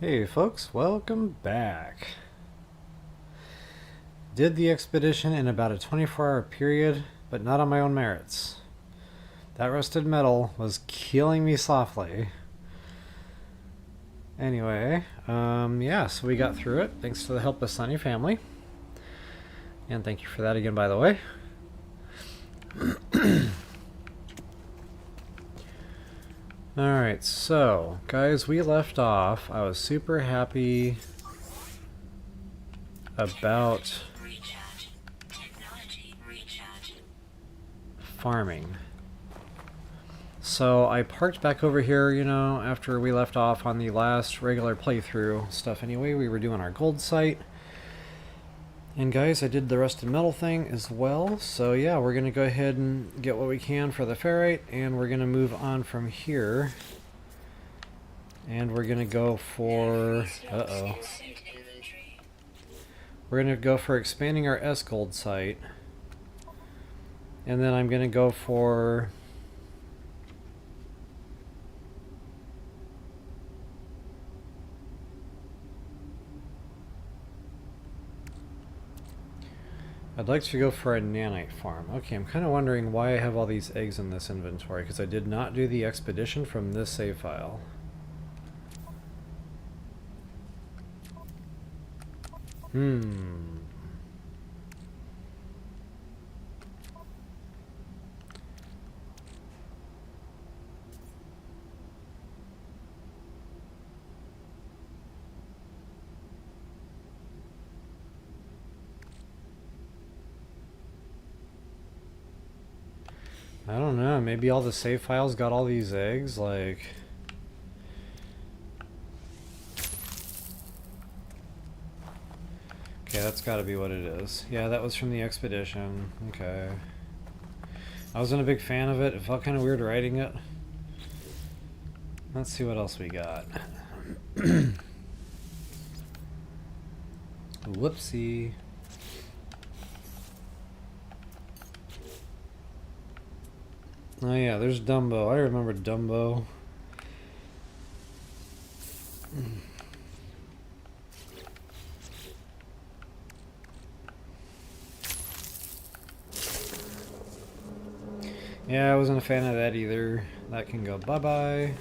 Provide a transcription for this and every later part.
Hey folks, welcome back. Did the expedition in about a 24-hour period, but not on my own merits. That rusted metal was killing me softly. Anyway, yeah, so we got through it thanks to the help of Sunny family. And thank you for that again, by the way. Alright, so, guys, we left off. I was super happy about farming. So I parked back over here, you know, after we left off on the last regular playthrough stuff anyway. We were doing our gold site. And guys, I did the rusted metal thing as well. So yeah, we're going to go ahead and get what we can for the ferrite. And we're going to move on from here. And we're going to go for... Uh-oh. We're going to go for expanding our S gold site. And then I'm going to go for... I'd like to go for a nanite farm. Okay, I'm kind of wondering why I have all these eggs in this inventory, because I did not do the expedition from this save file. I don't know, maybe all the save files got all these eggs, like... Okay, that's gotta be what it is. Yeah, that was from the expedition. Okay. I wasn't a big fan of it. It felt kind of weird writing it. Let's see what else we got. Whoopsie. Oh yeah, there's Dumbo. I remember Dumbo. Yeah, I wasn't a fan of that either. That can go bye-bye.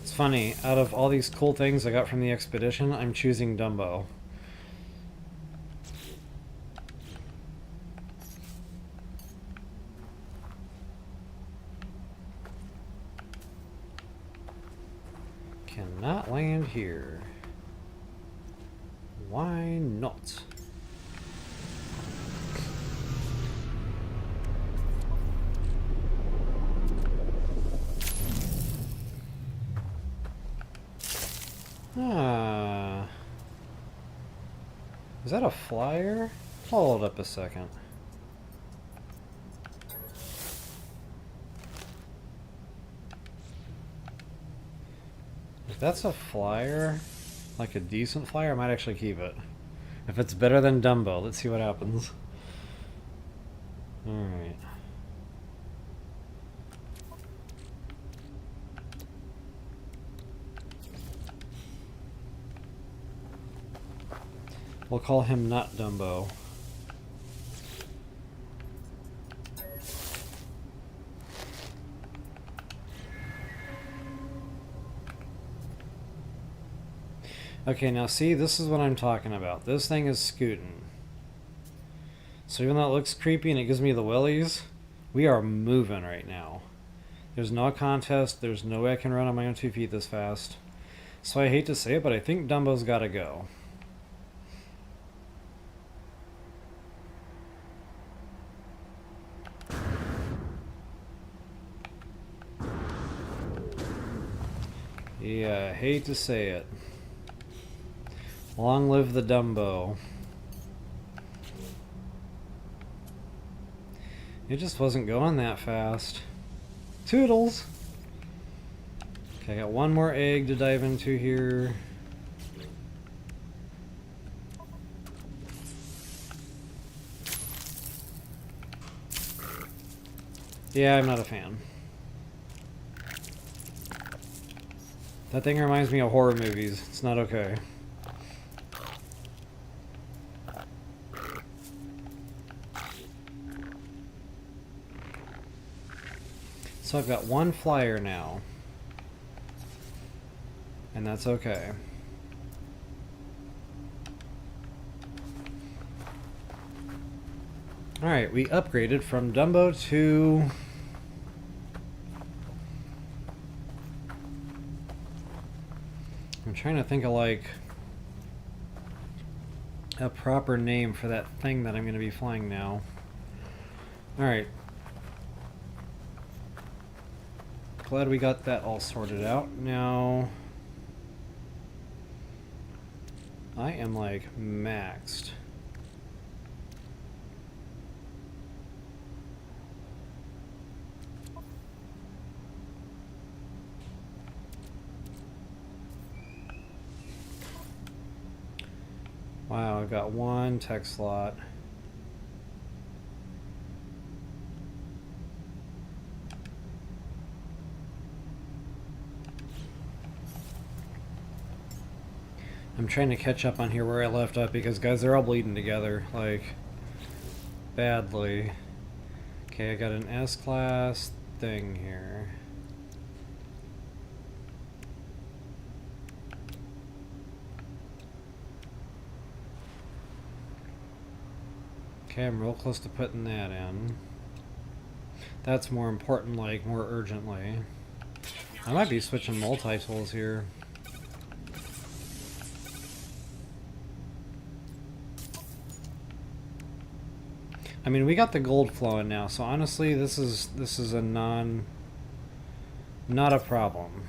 It's funny, out of all these cool things I got from the expedition, I'm choosing Dumbo. Cannot land here. Why not? Ah. Is that a flyer? Hold up a second. If that's a flyer, like a decent flyer, I might actually keep it. If it's better than Dumbo, let's see what happens. Alright. We'll call him not Dumbo. Okay, now see, this is what I'm talking about. This thing is scooting. So even though it looks creepy and it gives me the willies, we are moving right now. There's no contest. There's no way I can run on my own 2 feet this fast. So I hate to say it, but I think Dumbo's gotta go. Yeah, I hate to say it. Long live the Dumbo. It just wasn't going that fast. Toodles! Okay, I got one more egg to dive into here. Yeah, I'm not a fan. That thing reminds me of horror movies. It's not okay. So I've got one flyer now. And that's okay. Alright, we upgraded from Dumbo to... I'm trying to think of like a proper name for that thing that I'm going to be flying now. Alright. Glad we got that all sorted out. Now, I am like maxed. Wow, I've got one tech slot. I'm trying to catch up on here where I left up because, guys, they're all bleeding together, like, badly. Okay, I got an S-class thing here. Okay, I'm real close to putting that in. That's more important, like, more urgently. I might be switching multi-tools here. I mean, we got the gold flowing now, so honestly, this is a not a problem.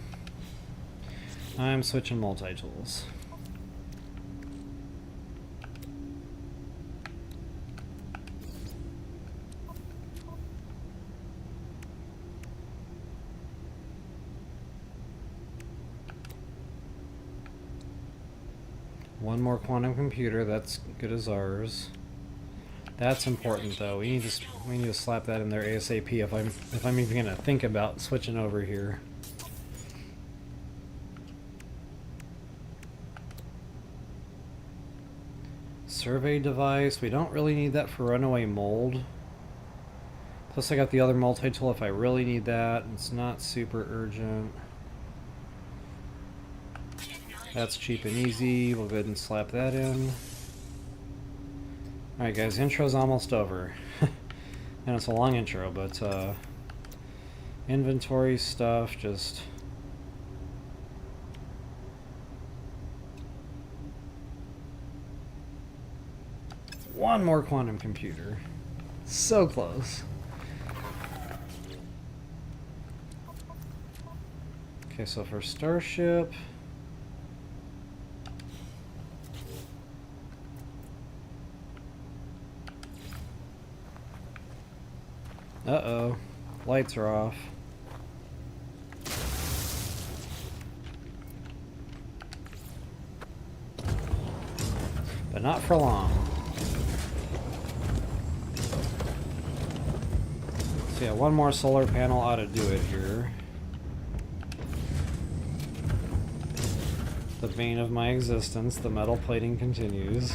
I'm switching multi-tools. One more quantum computer, that's good as ours. That's important though. We need to slap that in there ASAP if I'm even gonna think about switching over here. Survey device, we don't really need that for runaway mold. Plus I got the other multi-tool if I really need that. It's not super urgent. That's cheap and easy. We'll go ahead and slap that in. Alright guys, intro's almost over. And it's a long intro, but inventory stuff, just... One more quantum computer. So close. Okay, so for Starship... Uh-oh. Lights are off. But not for long. So yeah, one more solar panel ought to do it here. The bane of my existence, the metal plating continues.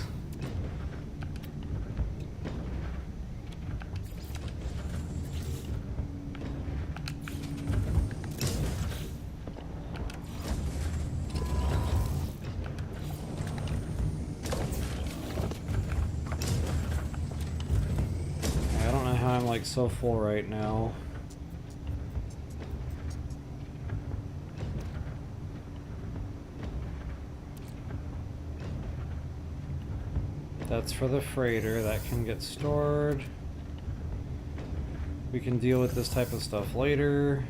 So full right now. That's for the freighter. That can get stored. We can deal with this type of stuff later.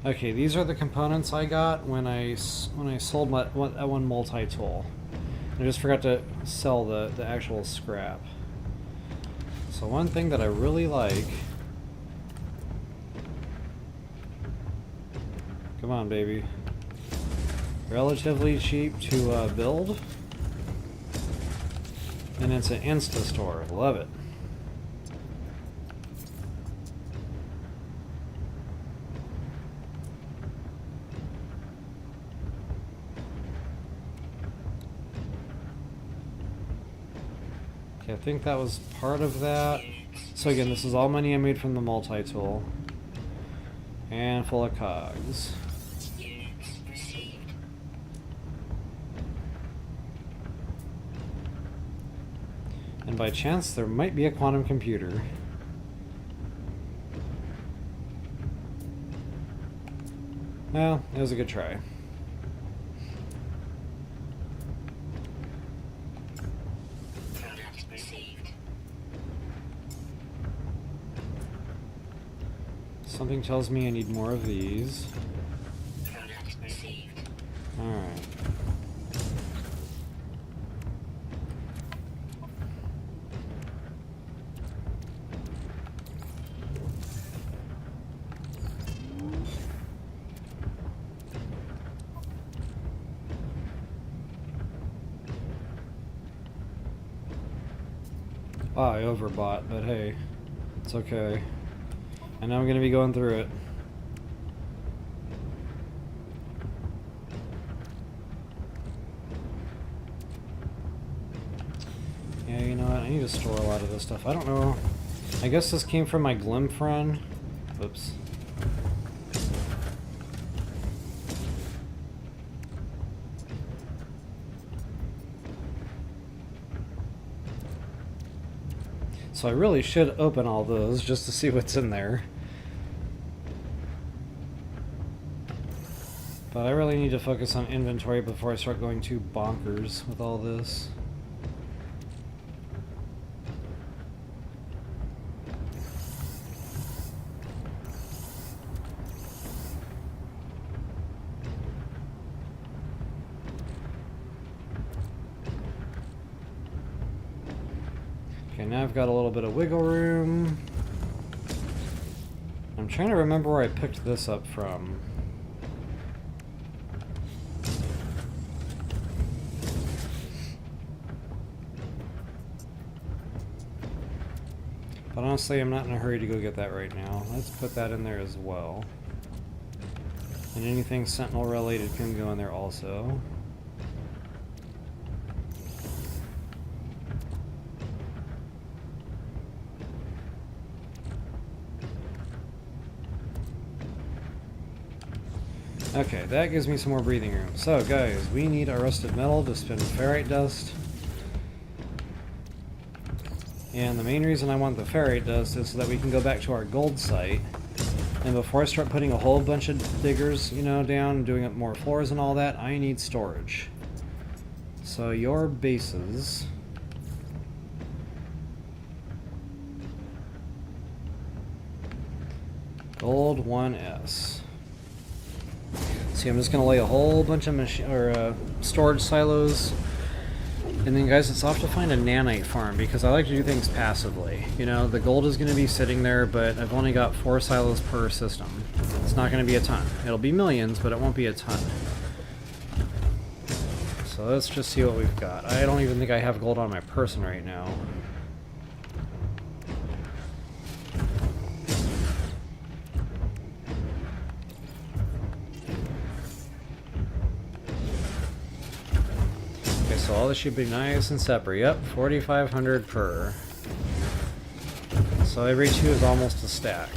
Okay, these are the components I got when I sold that one multi-tool. I just forgot to sell the actual scrap. So one thing that I really like... Come on, baby. Relatively cheap to build. And it's an Insta-store. Love it. Okay, I think that was part of that. So again, this is all money I made from the multi-tool. And full of cogs. And by chance, there might be a quantum computer. Well, it was a good try. Something tells me I need more of these. Alright. Ah, I overbought, but hey, it's okay. And now I'm going to be going through it. Yeah, you know what? I need to store a lot of this stuff. I don't know. I guess this came from my Glimph run. Oops. So I really should open all those just to see what's in there. But I really need to focus on inventory before I start going too bonkers with all this. Okay, now I've got a little bit of wiggle room. I'm trying to remember where I picked this up from. But honestly, I'm not in a hurry to go get that right now. Let's put that in there as well. And anything Sentinel related can go in there also. Okay, that gives me some more breathing room. So guys, we need a rusted metal to spin ferrite dust. And the main reason I want the ferrite dust is so that we can go back to our gold site. And before I start putting a whole bunch of diggers, you know, down, doing up more floors and all that, I need storage. So your bases... Gold 1S. See, I'm just going to lay a whole bunch of storage silos. And then, guys, it's off to find a nanite farm, because I like to do things passively. You know, the gold is going to be sitting there, but I've only got 4 silos per system. It's not going to be a ton. It'll be millions, but it won't be a ton. So let's just see what we've got. I don't even think I have gold on my person right now. So all this should be nice and separate. Yep, 4,500 per. So every 2 is almost a stack.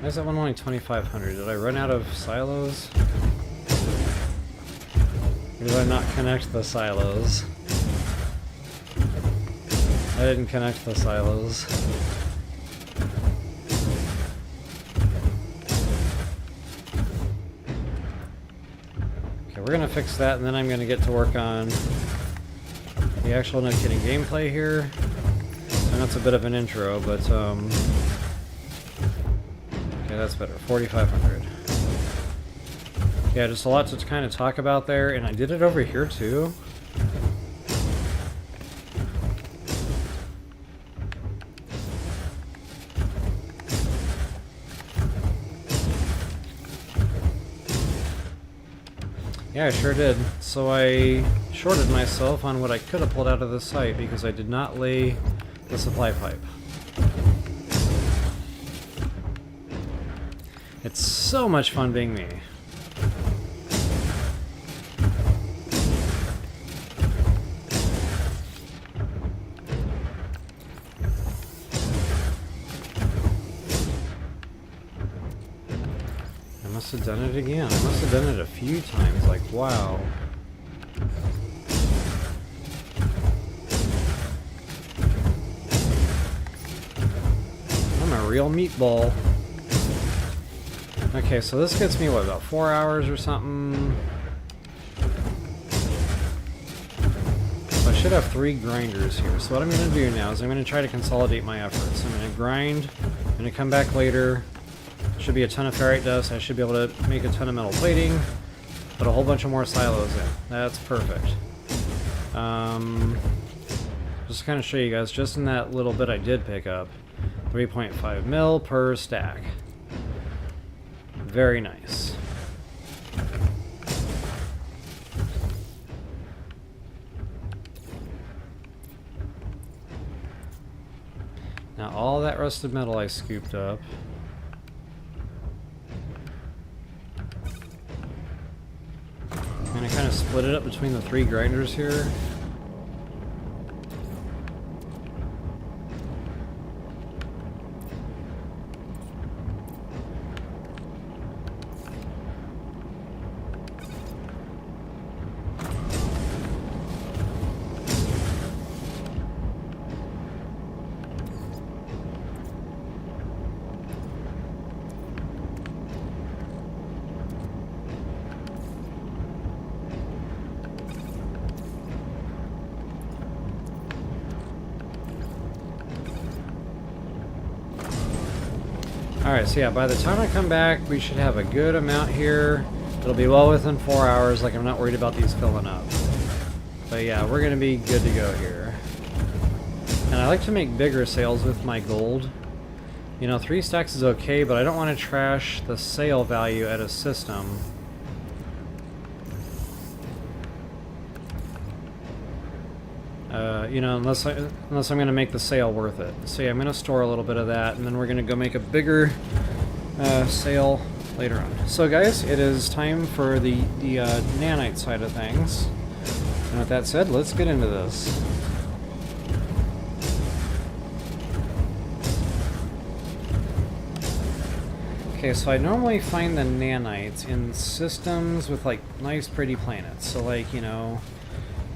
Why is that one only 2,500? Did I run out of silos? Or did I not connect the silos? I didn't connect the silos. We're going to fix that, and then I'm going to get to work on the actual No Kidding gameplay here. And that's a bit of an intro, but okay, that's better. 4,500. Yeah, just a lot to kind of talk about there, and I did it over here too. Yeah, I sure did. So I shorted myself on what I could have pulled out of the site because I did not lay the supply pipe. It's so much fun being me. must have done it again. I must have done it a few times. Like, wow. I'm a real meatball. Okay, so this gets me, what, about 4 hours or something? So I should have 3 grinders here. So what I'm going to do now is I'm going to try to consolidate my efforts. I'm going to grind. I'm going to come back later. Should be a ton of ferrite dust. I should be able to make a ton of metal plating. Put a whole bunch of more silos in. That's perfect. Just to kind of show you guys, just in that little bit I did pick up, 3.5 mil per stack. Very nice. Now all that rusted metal I scooped up. I'm gonna kind of split it up between the 3 grinders here. Alright, so yeah, by the time I come back, we should have a good amount here. It'll be well within 4 hours, like I'm not worried about these filling up. But yeah, we're going to be good to go here. And I like to make bigger sales with my gold. You know, 3 stacks is okay, but I don't want to trash the sale value at a system. You know, unless I'm going to make the sale worth it. So yeah, I'm going to store a little bit of that, and then we're going to go make a bigger sale later on. So guys, it is time for the nanite side of things. And with that said, let's get into this. Okay, so I normally find the nanites in systems with like nice pretty planets. So like, you know,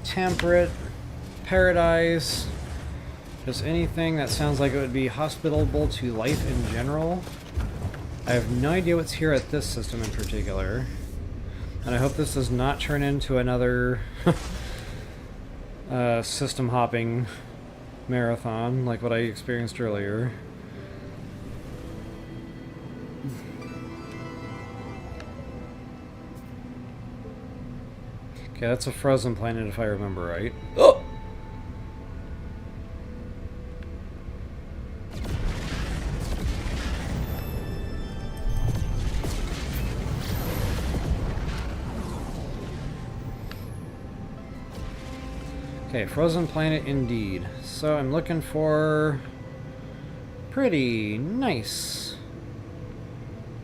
temperate, paradise, just anything that sounds like it would be hospitable to life in general. I have no idea what's here at this system in particular, and I hope this does not turn into another system hopping marathon like what I experienced earlier. Okay, that's a frozen planet if I remember right. Oh! Okay, frozen planet indeed. So I'm looking for pretty nice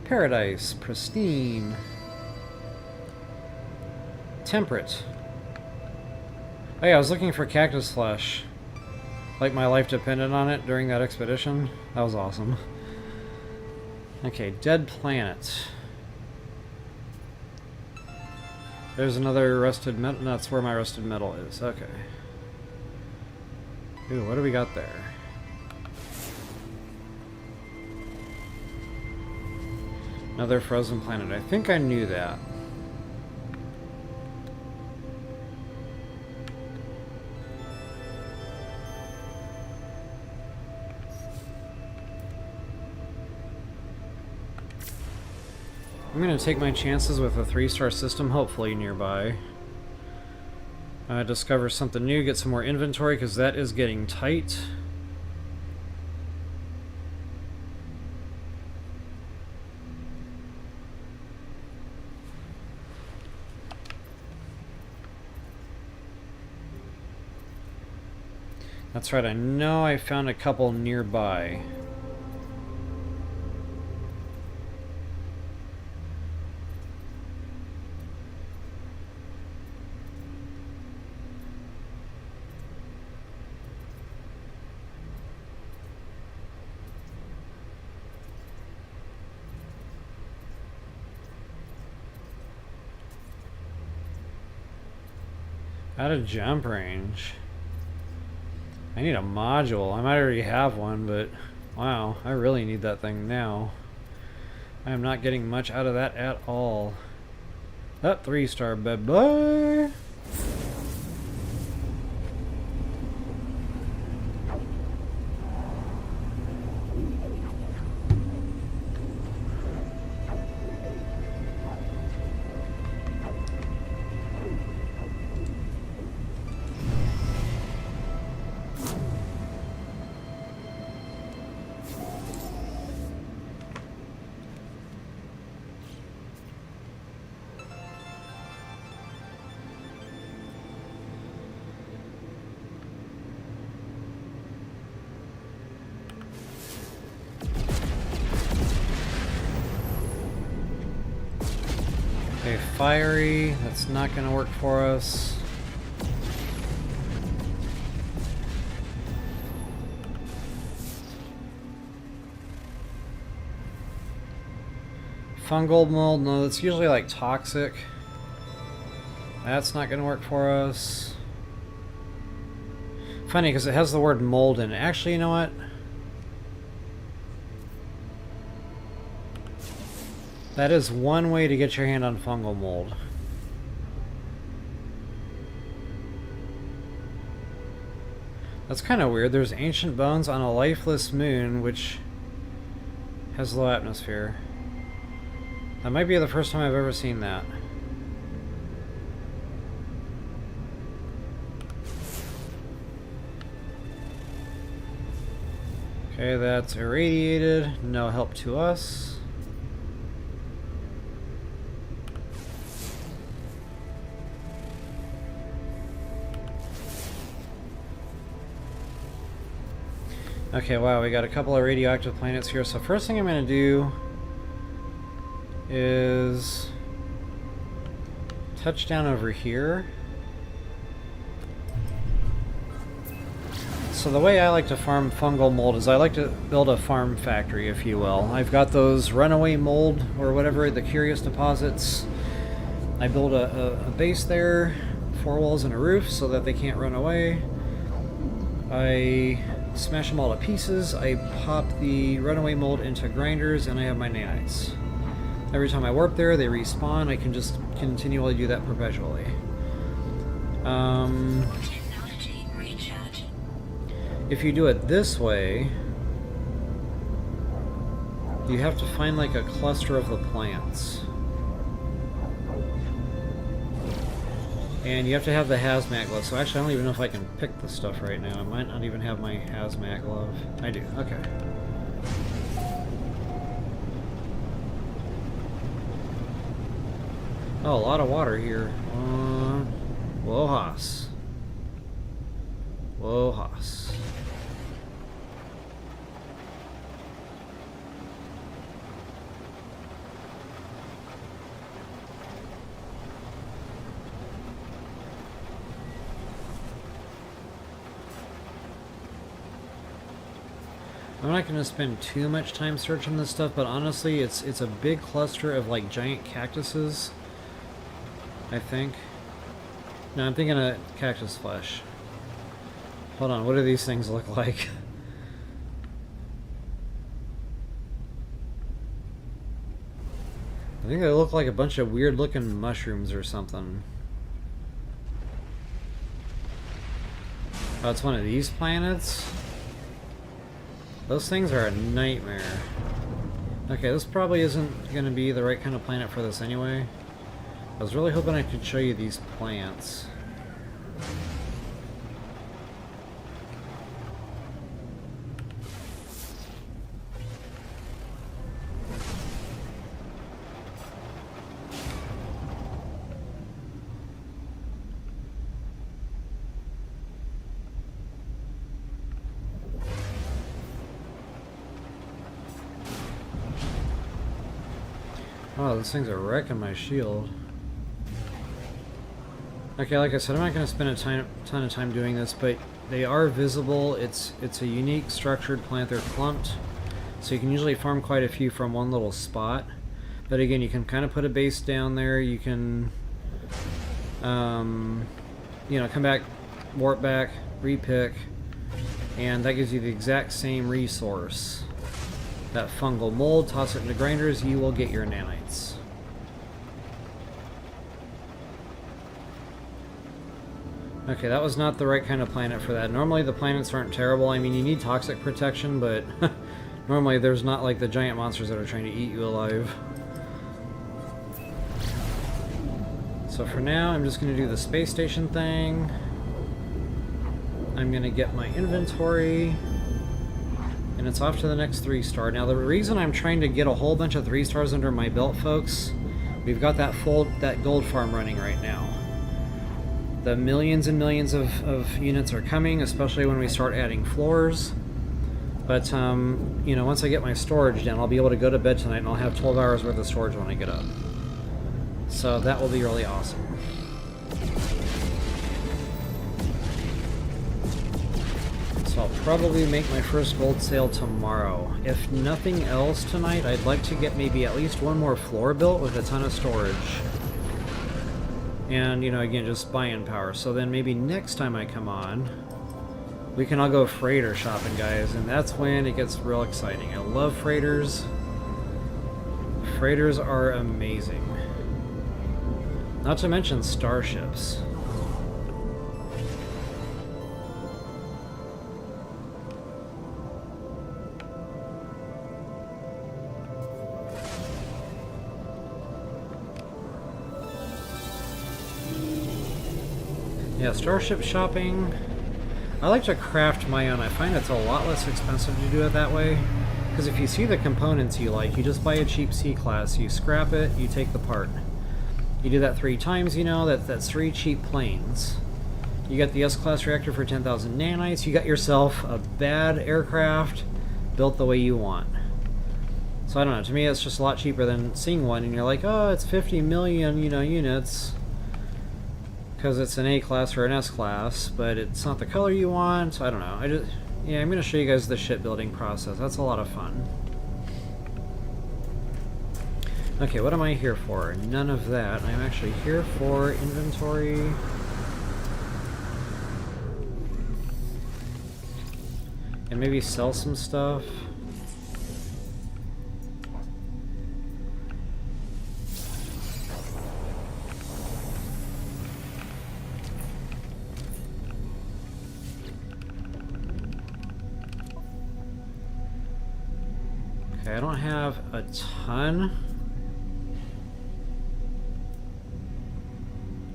paradise, pristine, temperate. Oh yeah, I was looking for cactus flesh. Like my life depended on it during that expedition. That was awesome. Okay, dead planet. There's another rusted metal. That's where my rusted metal is. Okay. Ooh, what do we got there? Another frozen planet. I think I knew that. I'm going to take my chances with a 3-star system, hopefully nearby. Discover something new, get some more inventory, because that is getting tight. That's right, I know I found a couple nearby. Out of jump range. I need a module. I might already have one, but wow, I really need that thing now. I am not getting much out of that at all. That 3-star, bye-bye. Okay, fiery, that's not gonna work for us. Fungal mold, no, that's usually like toxic. That's not gonna work for us. Funny, because it has the word mold in it. Actually, you know what? That is one way to get your hand on fungal mold. That's kind of weird. There's ancient bones on a lifeless moon, which has low atmosphere. That might be the first time I've ever seen that. Okay, that's irradiated. No help to us. Okay, wow, we got a couple of radioactive planets here. So first thing I'm going to do is touch down over here. So the way I like to farm fungal mold is I like to build a farm factory, if you will. I've got those runaway mold, or whatever, the curious deposits. I build a base there, 4 walls and a roof, so that they can't run away. I smash them all to pieces. I pop the runaway mold into grinders, and I have my nanites. Every time I warp there, they respawn. I can just continually do that perpetually. If you do it this way, you have to find like a cluster of the plants. And you have to have the hazmat glove. So actually, I don't even know if I can pick the stuff right now. I might not even have my hazmat glove. I do. Okay. Oh, a lot of water here. Wohas. Wohas. I'm not going to spend too much time searching this stuff, but honestly, it's a big cluster of like giant cactuses, I think. No, I'm thinking of cactus flesh. Hold on, what do these things look like? I think they look like a bunch of weird looking mushrooms or something. Oh, it's one of these planets? Those things are a nightmare. Okay, this probably isn't going to be the right kind of planet for this anyway. I was really hoping I could show you these plants. Oh, those things are wrecking my shield. Okay, like I said, I'm not going to spend a ton of time doing this, but they are visible. It's a unique structured plant. They're clumped, so you can usually farm quite a few from one little spot. But again, you can kind of put a base down there. You can you know, come back, warp back, repick, and that gives you the exact same resource. That fungal mold, toss it into grinders, you will get your nanites. Okay, that was not the right kind of planet for that. Normally the planets aren't terrible. I mean, you need toxic protection, but normally there's not like the giant monsters that are trying to eat you alive. So for now, I'm just going to do the space station thing. I'm going to get my inventory. And it's off to the next 3-star. Now the reason I'm trying to get a whole bunch of 3-stars under my belt, folks, we've got that gold farm running right now. The millions and millions of units are coming, especially when we start adding floors. But, you know, once I get my storage down, I'll be able to go to bed tonight and I'll have 12 hours worth of storage when I get up. So that will be really awesome. So I'll probably make my first gold sale tomorrow. If nothing else tonight, I'd like to get maybe at least one more floor built with a ton of storage. And, you know, again, just buy-in power. So then maybe next time I come on, we can all go freighter shopping, guys. And that's when it gets real exciting. I love freighters. Freighters are amazing. Not to mention starships. Yeah, starship shopping. I like to craft my own. I find it's a lot less expensive to do it that way. Because if you see the components you like, you just buy a cheap C-class, you scrap it, you take the part. You do that 3 times, you know, that's 3 cheap planes. You got the S-class reactor for 10,000 nanites, you got yourself a bad aircraft built the way you want. So I don't know, to me it's just a lot cheaper than seeing one and you're like, oh, it's 50 million, you know, units. Because it's an A-class or an S-class, but it's not the color you want. I don't know. Yeah, I'm going to show you guys the shipbuilding process. That's a lot of fun. Okay, what am I here for? None of that. I'm actually here for inventory. And maybe sell some stuff. I don't have a ton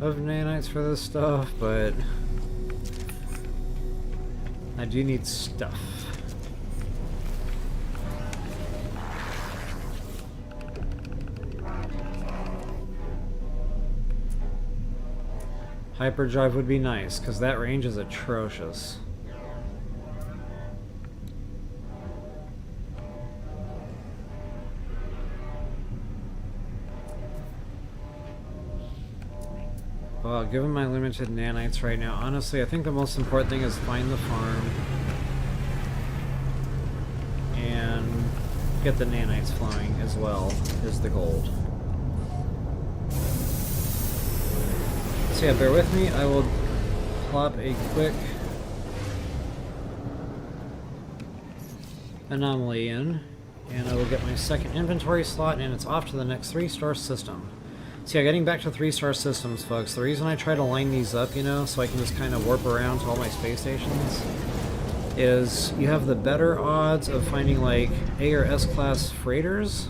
of nanites for this stuff, but I do need stuff. Hyperdrive would be nice, because that range is atrocious. Well, given my limited nanites right now, honestly, I think the most important thing is find the farm and get the nanites flowing as well as the gold. So yeah, bear with me. I will plop a quick anomaly in, and I will get my second inventory slot, and it's off to the next 3-star system. So yeah, getting back to 3-star systems, folks, the reason I try to line these up, you know, so I can just kind of warp around to all my space stations, is you have the better odds of finding, like, A or S-class freighters,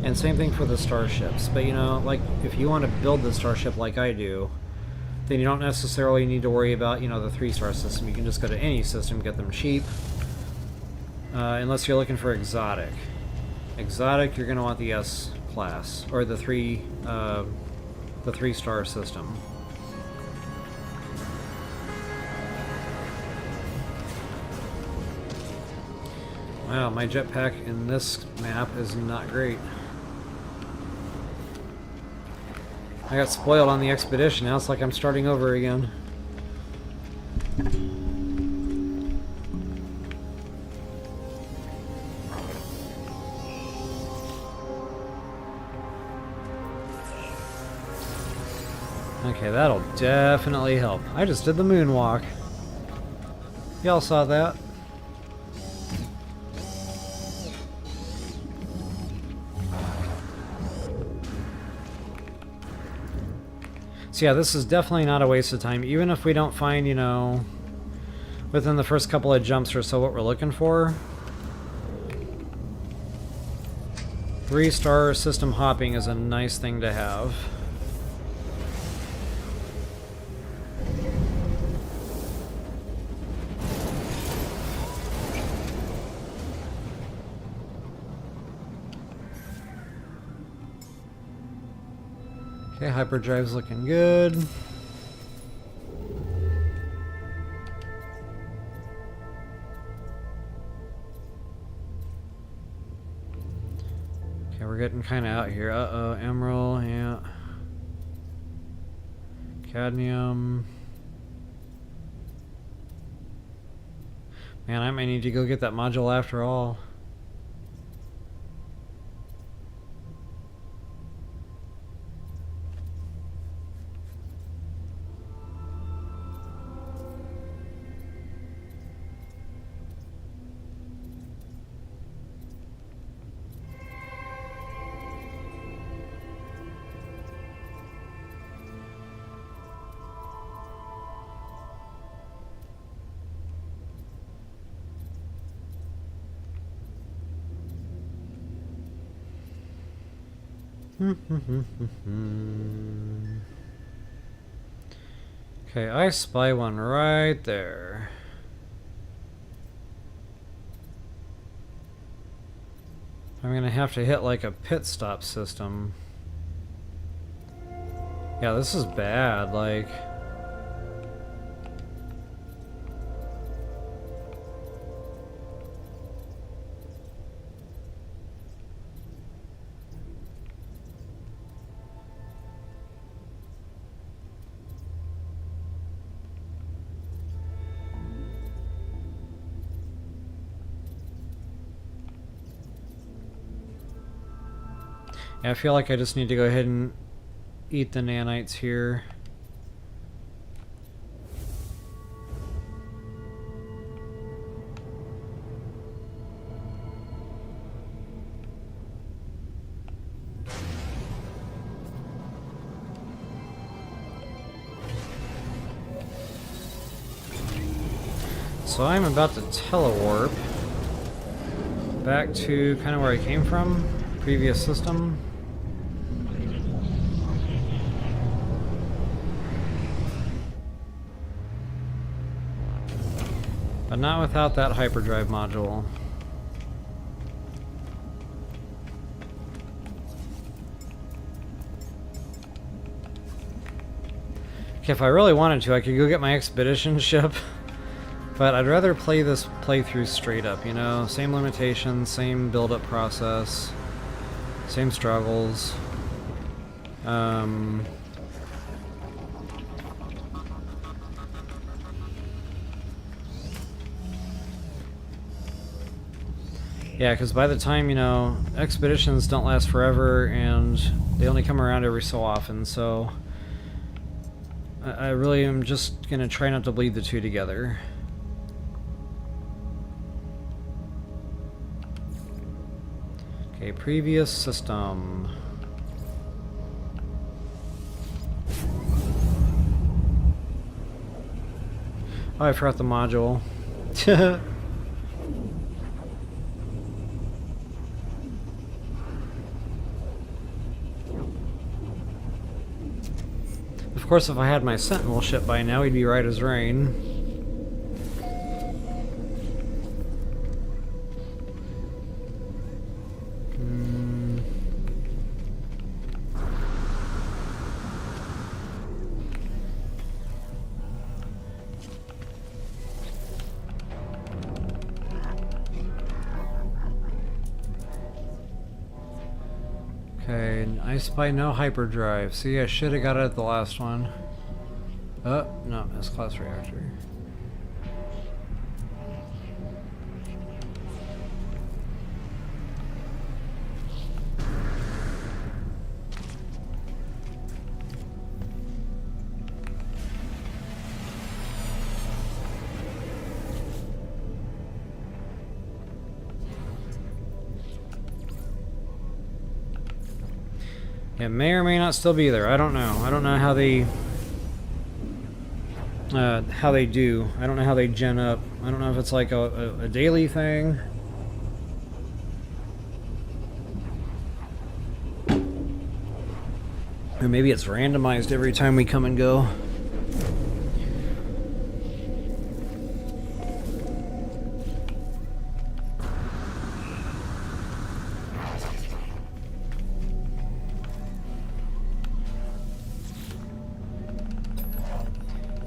and same thing for the starships. But, you know, like, if you want to build the starship like I do, then you don't necessarily need to worry about, you know, the 3-star system. You can just go to any system, get them cheap, unless you're looking for exotic. Exotic, you're going to want the S-class, or the 3-star system. Wow, my jetpack in this map is not great. I got spoiled on the expedition, now it's like I'm starting over again. Okay, that'll definitely help. I just did the moonwalk. Y'all saw that? So yeah, this is definitely not a waste of time. Even if we don't find, you know, within the first couple of jumps or so what we're looking for. 3-star system hopping is a nice thing to have. Okay, hyperdrive's looking good. Okay, we're getting kind of out here. Uh-oh, emerald, yeah. Cadmium. Man, I might need to go get that module after all. Okay, I spy one right there. I'm gonna have to hit like a pit stop system. Yeah, this is bad, like... Yeah, I feel like I just need to go ahead and eat the nanites here. So I'm about to telewarp back to kind of where I came from, previous system. But not without that hyperdrive module. Okay, if I really wanted to, I could go get my expedition ship. But I'd rather play this playthrough straight up, you know? Same limitations, same build-up process, same struggles. Yeah, because by the time, you know, expeditions don't last forever and they only come around every so often, so I really am just going to try not to bleed the two together. Okay, previous system. Oh, I forgot the module. Of course, if I had my Sentinel ship by now, he'd be right as rain. Okay, I spy no hyperdrive. See, I should have got it at the last one. Oh, no, S-class reactor. It may or may not still be there. I don't know. I don't know how they do. I don't know how they gen up. I don't know if it's like a daily thing. Or maybe it's randomized every time we come and go.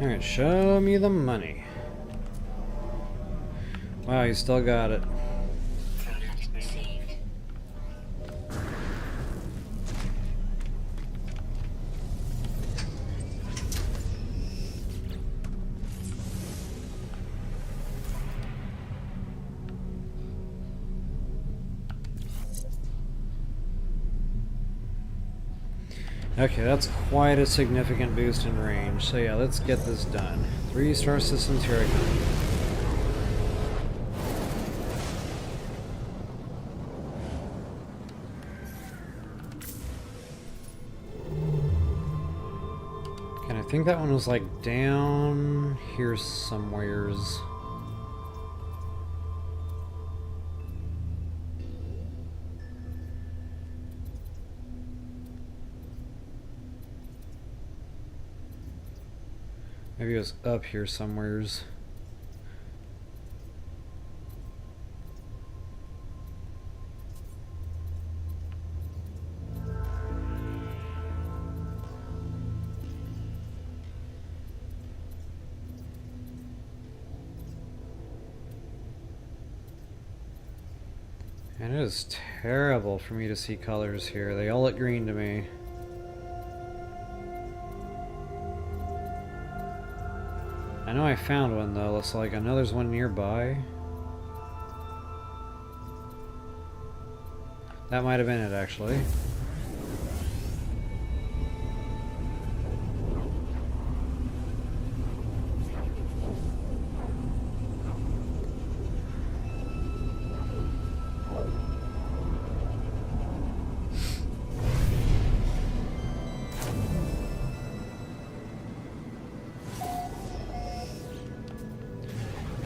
Alright, show me the money. Wow, you still got it. Okay, that's quite a significant boost in range. So yeah, let's get this done. 3-star systems, here I come. And I think that one was like down here somewheres. Maybe it was up here somewheres. And it is terrible for me to see colors here. They all look green to me. I know I found one though. Looks like I know there's one nearby. That might have been it actually.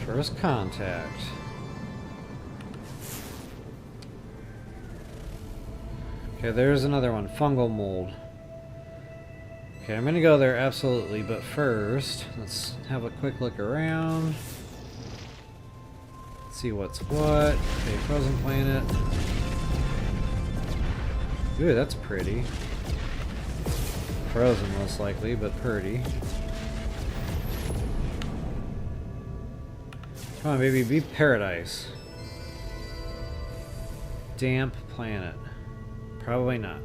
First contact. Okay, there's another one. Fungal mold. Okay, I'm gonna go there absolutely, but first, let's have a quick look around. See what's what. Okay, frozen planet. Ooh, that's pretty. Frozen most likely, but pretty. Come on, baby, be paradise. Damp planet. Probably not.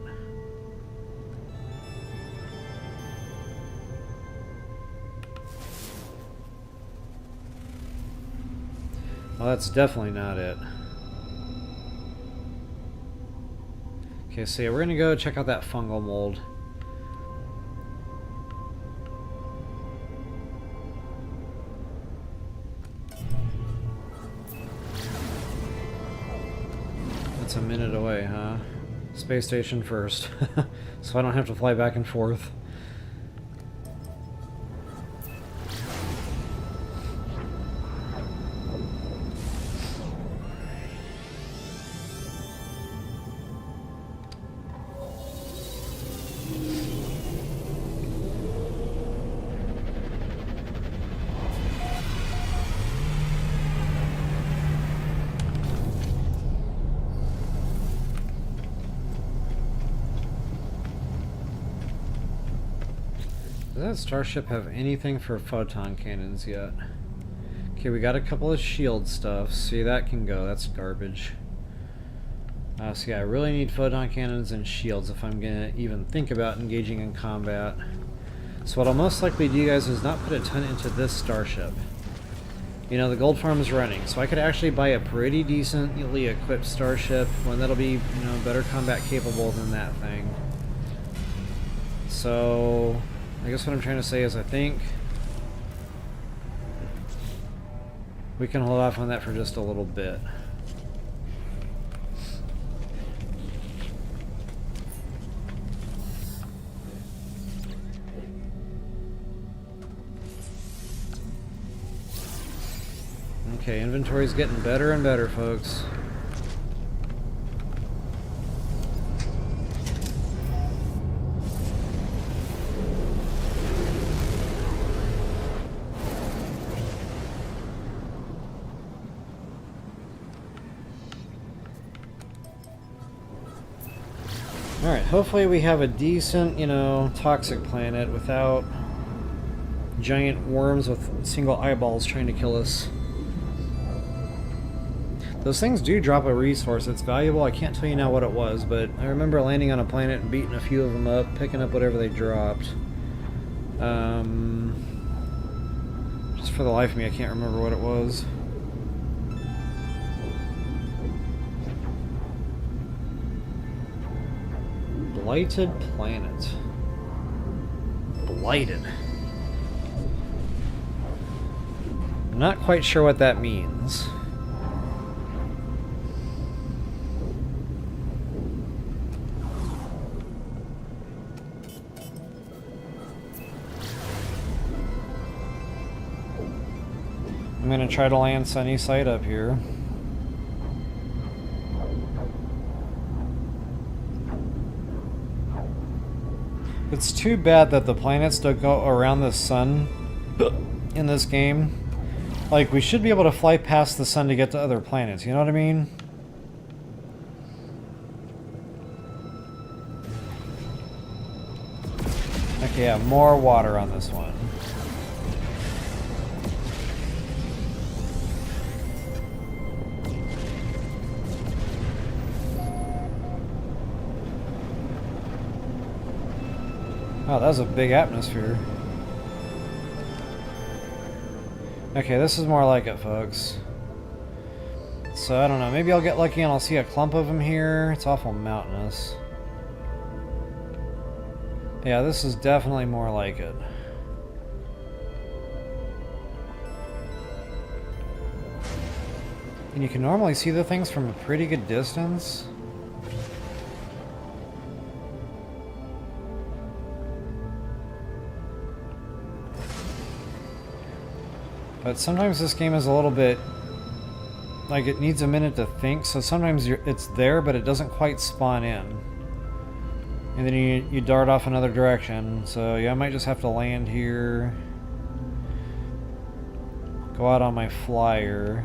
Well, that's definitely not it. Okay, so yeah, we're gonna go check out that fungal mold. That's a minute away, huh? Space station first, so I don't have to fly back and forth. Does that starship have anything for photon cannons yet? Okay, we got a couple of shield stuff. See, that can go. That's garbage. So yeah, I really need photon cannons and shields if I'm gonna even think about engaging in combat. So what I'll most likely do, guys, is not put a ton into this starship. You know, the gold farm is running, so I could actually buy a pretty decently equipped starship, one that'll be, you know, better combat capable than that thing. So I guess what I'm trying to say is I think we can hold off on that for just a little bit. Okay, inventory's getting better and better, folks. Alright, hopefully we have a decent, you know, toxic planet without giant worms with single eyeballs trying to kill us. Those things do drop a resource. It's valuable. I can't tell you now what it was, but I remember landing on a planet and beating a few of them up, picking up whatever they dropped. Just for the life of me, I can't remember what it was. Blighted planet. Blighted. I'm not quite sure what that means. I'm gonna try to land sunny side up here. It's too bad that the planets don't go around the sun in this game. Like, we should be able to fly past the sun to get to other planets, you know what I mean? Okay, yeah, more water on this one. Oh, that was a big atmosphere. Okay, this is more like it, folks. So, I don't know. Maybe I'll get lucky and I'll see a clump of them here. It's awful mountainous. Yeah, this is definitely more like it. And you can normally see the things from a pretty good distance. But sometimes this game is a little bit, like, it needs a minute to think, so sometimes it's there, but it doesn't quite spawn in. And then you dart off another direction, so yeah, I might just have to land here. Go out on my flyer.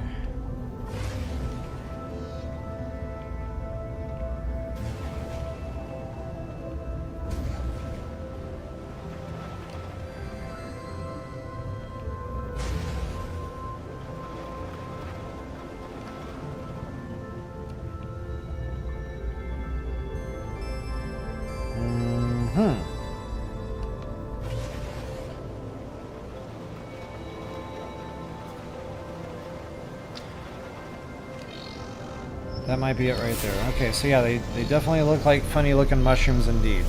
That might be it right there. Okay, so yeah, they definitely look like funny looking mushrooms indeed.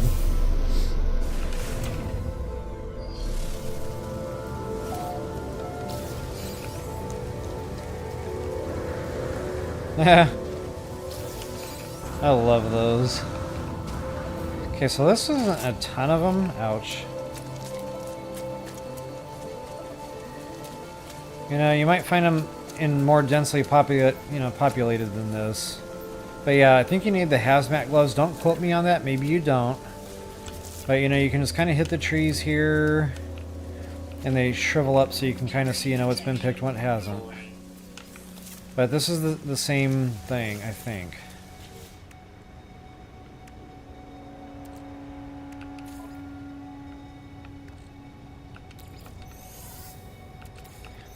I love those. Okay, so this isn't a ton of them. Ouch. You know, you might find them in more densely populated than this. But yeah, I think you need the hazmat gloves. Don't quote me on that. Maybe you don't. But you know, you can just kind of hit the trees here, and they shrivel up so you can kind of see, you know, what's been picked, what hasn't. But this is the same thing, I think.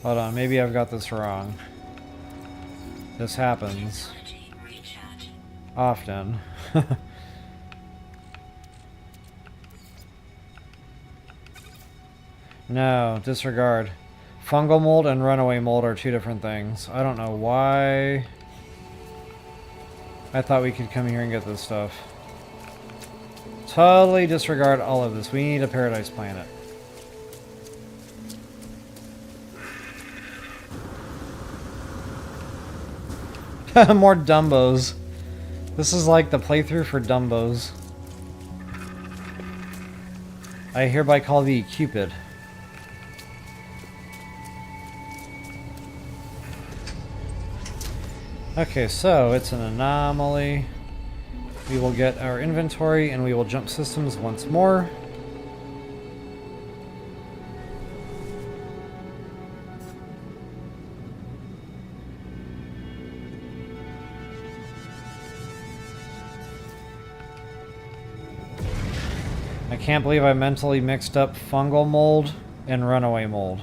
Hold on, maybe I've got this wrong. This happens often. No, disregard. Fungal mold and runaway mold are two different things. I don't know why. I thought we could come here and get this stuff. Totally disregard all of this. We need a paradise planet. More Dumbos. This is like the playthrough for Dumbos. I hereby call thee Cupid. Okay, so it's an anomaly. We will get our inventory and we will jump systems once more. I can't believe I mentally mixed up fungal mold and runaway mold.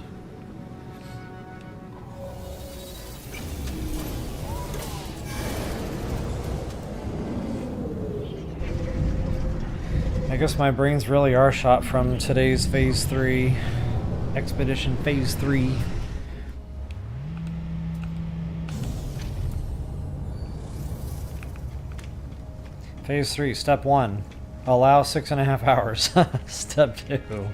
I guess my brains really are shot from today's Phase 3. Expedition Phase 3. Phase 3, Step 1. Allow 6.5 hours. Step 2.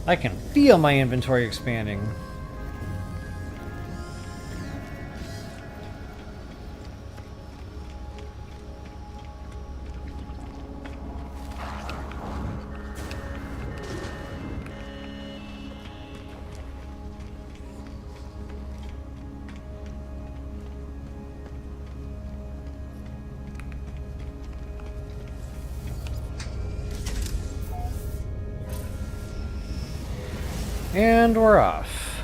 I can feel my inventory expanding. And we're off.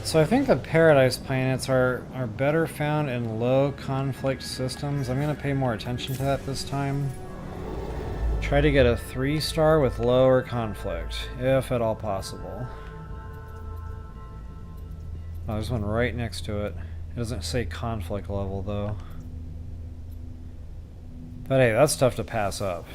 So I think the Paradise planets are better found in low conflict systems. I'm going to pay more attention to that this time. Try to get a 3-star with lower conflict, if at all possible. Oh, there's one right next to it. It doesn't say conflict level though. But hey, that's tough to pass up.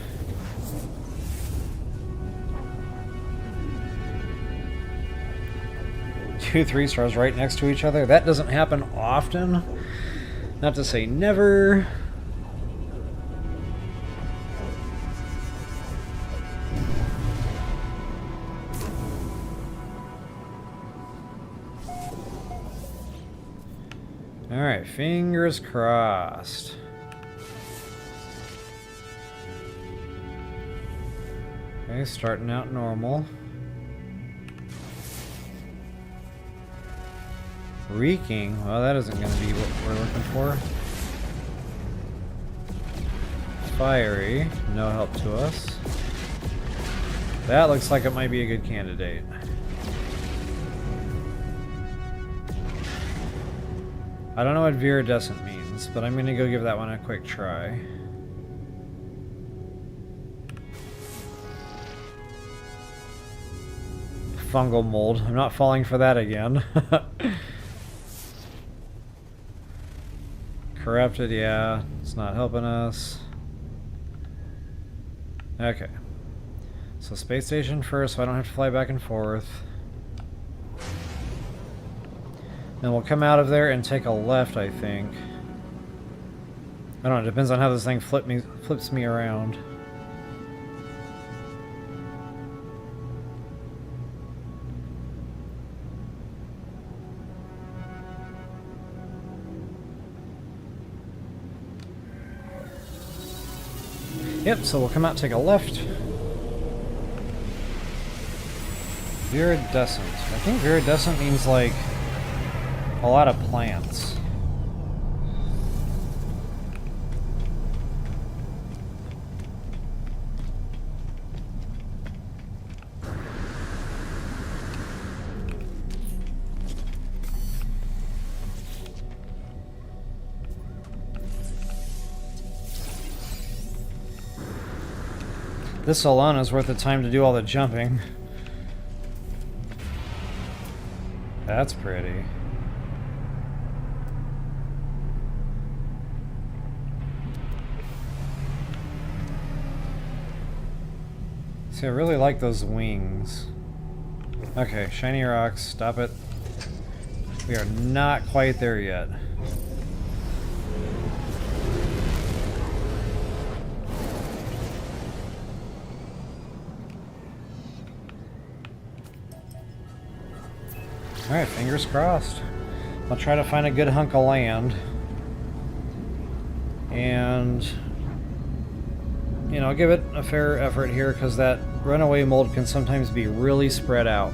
Two 3-stars right next to each other? That doesn't happen often. Not to say never. Alright, fingers crossed. Okay, starting out normal. Reeking? Well, that isn't going to be what we're looking for. Fiery. No help to us. That looks like it might be a good candidate. I don't know what viridescent means, but I'm going to go give that one a quick try. Fungal mold. I'm not falling for that again. Corrupted, yeah. It's not helping us. Okay. So space station first, so I don't have to fly back and forth. Then we'll come out of there and take a left, I think. I don't know, it depends on how this thing flips me around. Yep, so we'll come out and take a left. Viridescent. I think viridescent means like a lot of plants. This alone is worth the time to do all the jumping. That's pretty. See, I really like those wings. Okay, shiny rocks, stop it. We are not quite there yet. Alright, fingers crossed. I'll try to find a good hunk of land. And, you know, give it a fair effort here, because that runaway mold can sometimes be really spread out.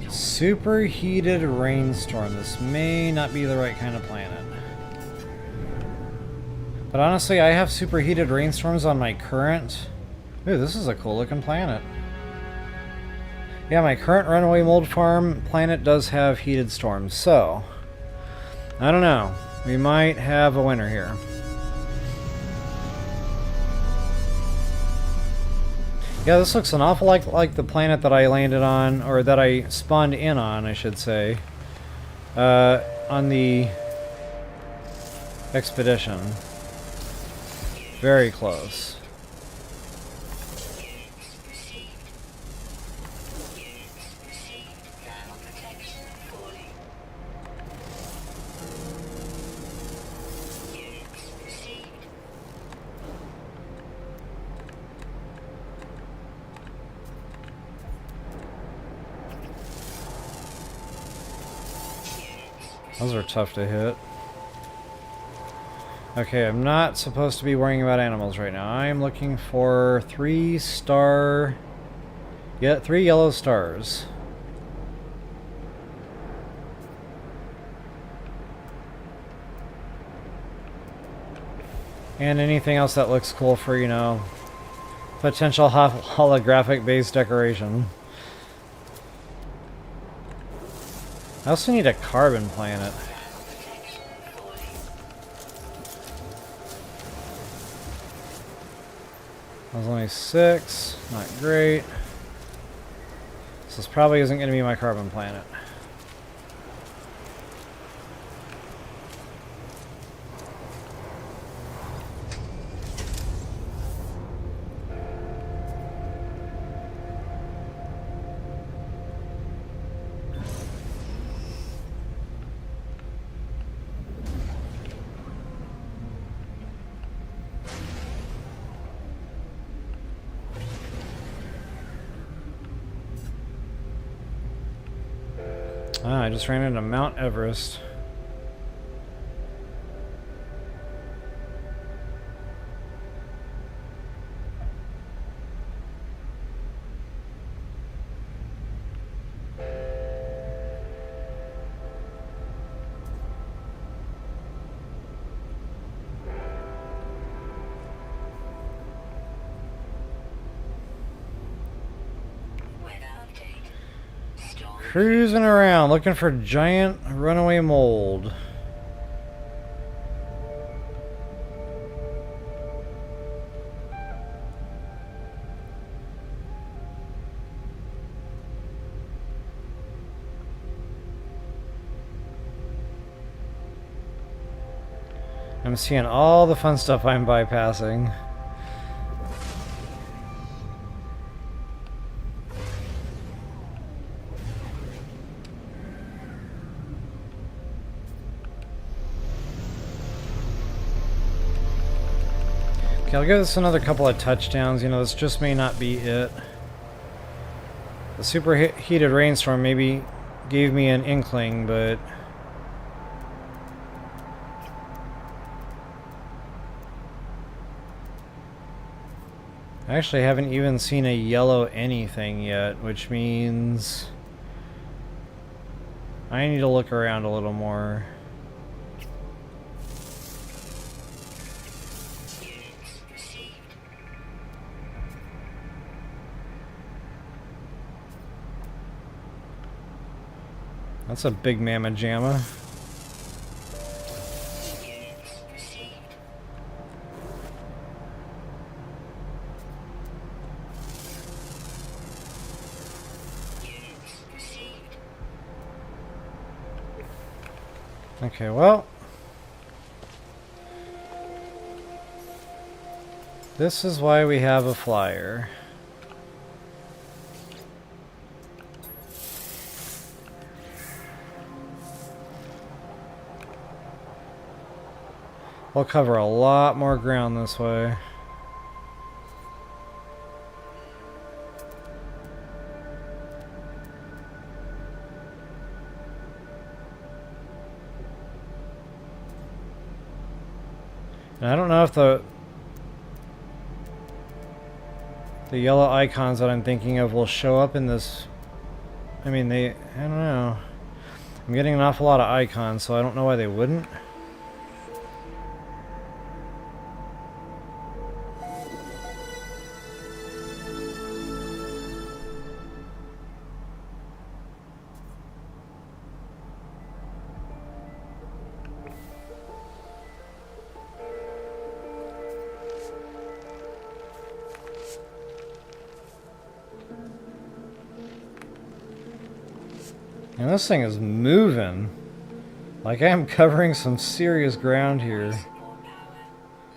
Superheated rainstorm. This may not be the right kind of planet. But honestly, I have superheated rainstorms on my current... Ooh, this is a cool looking planet. Yeah, my current runaway mold farm planet does have heated storms, so... I don't know. We might have a winner here. Yeah, this looks an awful lot like the planet that I landed on, or that I spawned in on, I should say, on the expedition. Very close. Those are tough to hit. Okay, I'm not supposed to be worrying about animals right now. I'm looking for 3 yellow stars. And anything else that looks cool for, you know, potential holographic base decoration. I also need a carbon planet. That was only 6. Not great. So this probably isn't going to be my carbon planet. Ah, I just ran into Mount Everest. Cruising around, looking for giant runaway mold. I'm seeing all the fun stuff I'm bypassing. Okay, I'll give this another couple of touchdowns. You know, this just may not be it. The superheated rainstorm maybe gave me an inkling, but... I actually haven't even seen a yellow anything yet, which means... I need to look around a little more. That's a big mamma jamma. Okay, well, this is why we have a flyer. We'll cover a lot more ground this way. And I don't know if the yellow icons that I'm thinking of will show up in this. I mean, I don't know. I'm getting an awful lot of icons, so I don't know why they wouldn't. And this thing is moving. Like I am covering some serious ground here.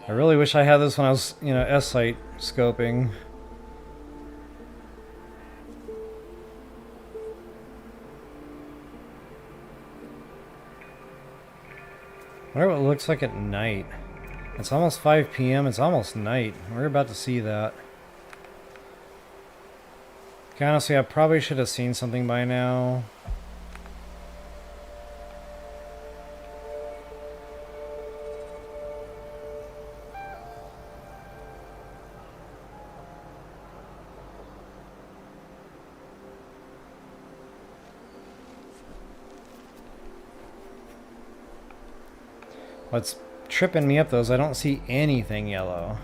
I really wish I had this when I was, you know, S-site scoping. I wonder what it looks like at night. It's almost 5 p.m. It's almost night. We're about to see that. Okay, honestly, I probably should have seen something by now. What's tripping me up though is I don't see anything yellow.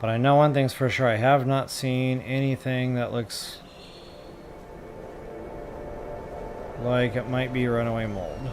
But I know one thing's for sure, I have not seen anything that looks like it might be runaway mold.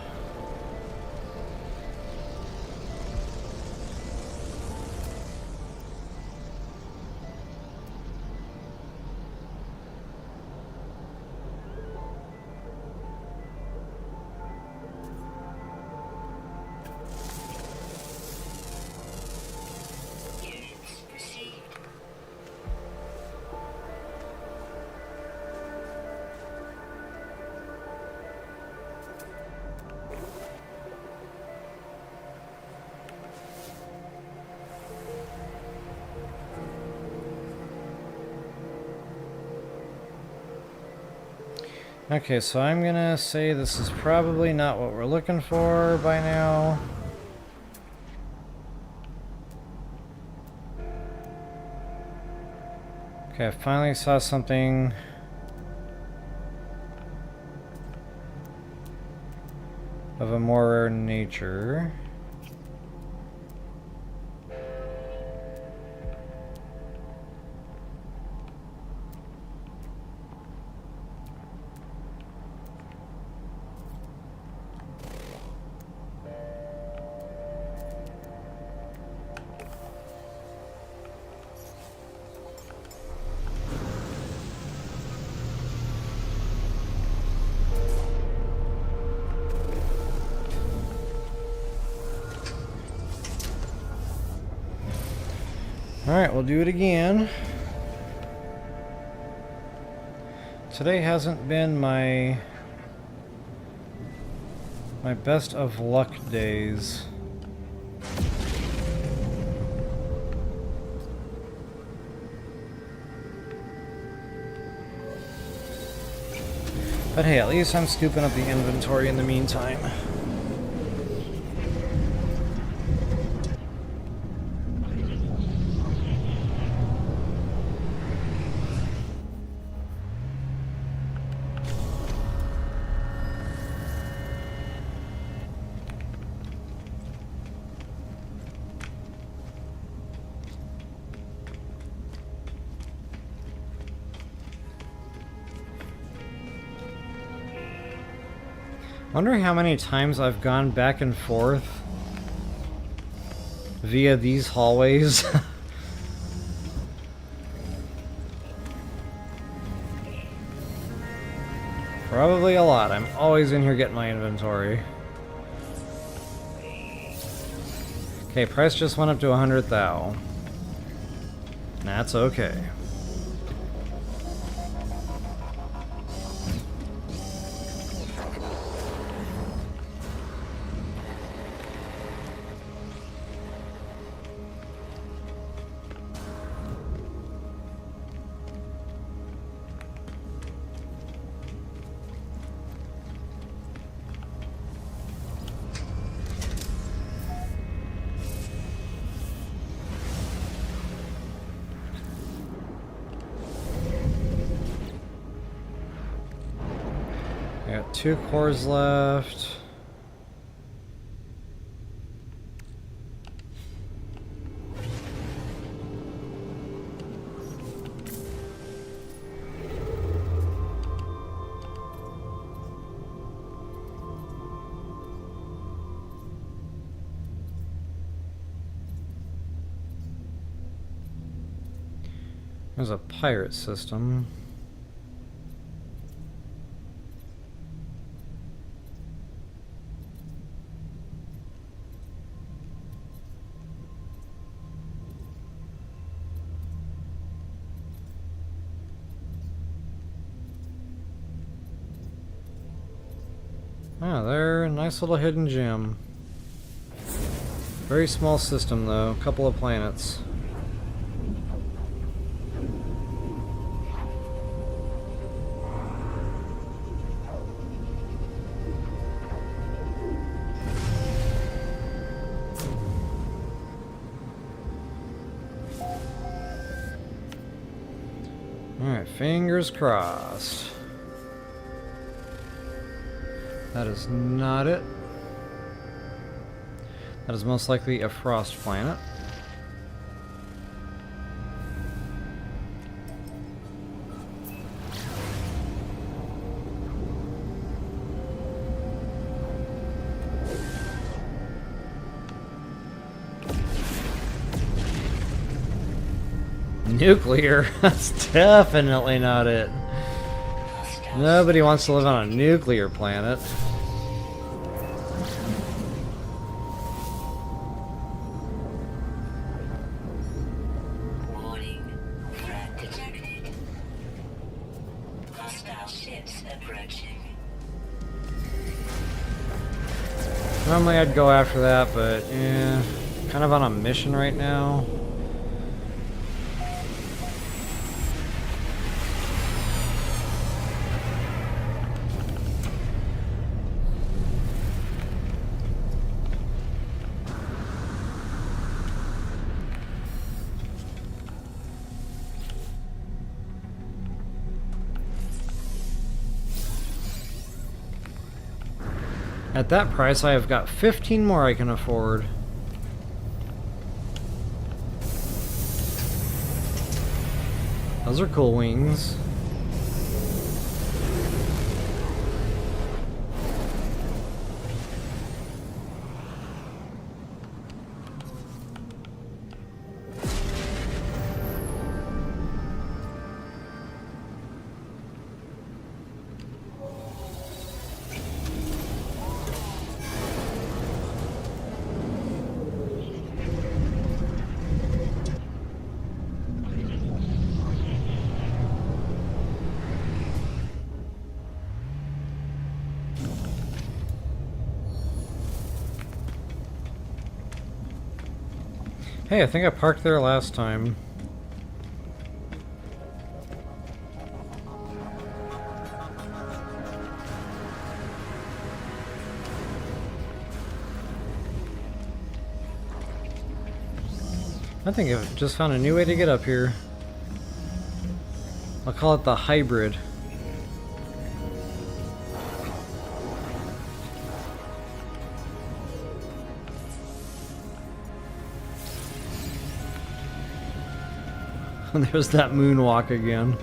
Okay, so I'm gonna say this is probably not what we're looking for by now. Okay, I finally saw something of a more rare nature. Alright, we'll do it again. Today hasn't been my best of luck days. But hey, at least I'm scooping up the inventory in the meantime. Wonder how many times I've gone back and forth via these hallways. Probably a lot. I'm always in here getting my inventory. Okay, price just went up to 100 thou. That's okay. I got 2 cores left. There's a pirate system. Ah, there, nice little hidden gem. Very small system though, a couple of planets. Alright, fingers crossed. That is not it. That is most likely a frost planet. Nuclear? That's definitely not it. Nobody wants to live on a nuclear planet. Warning. Threat detected. Hostile ships approaching. Normally I'd go after that, but yeah, kind of on a mission right now. At that price, I have got 15 more I can afford. Those are cool wings. Hey, I think I parked there last time. I think I've just found a new way to get up here. I'll call it the hybrid. There's that moonwalk again.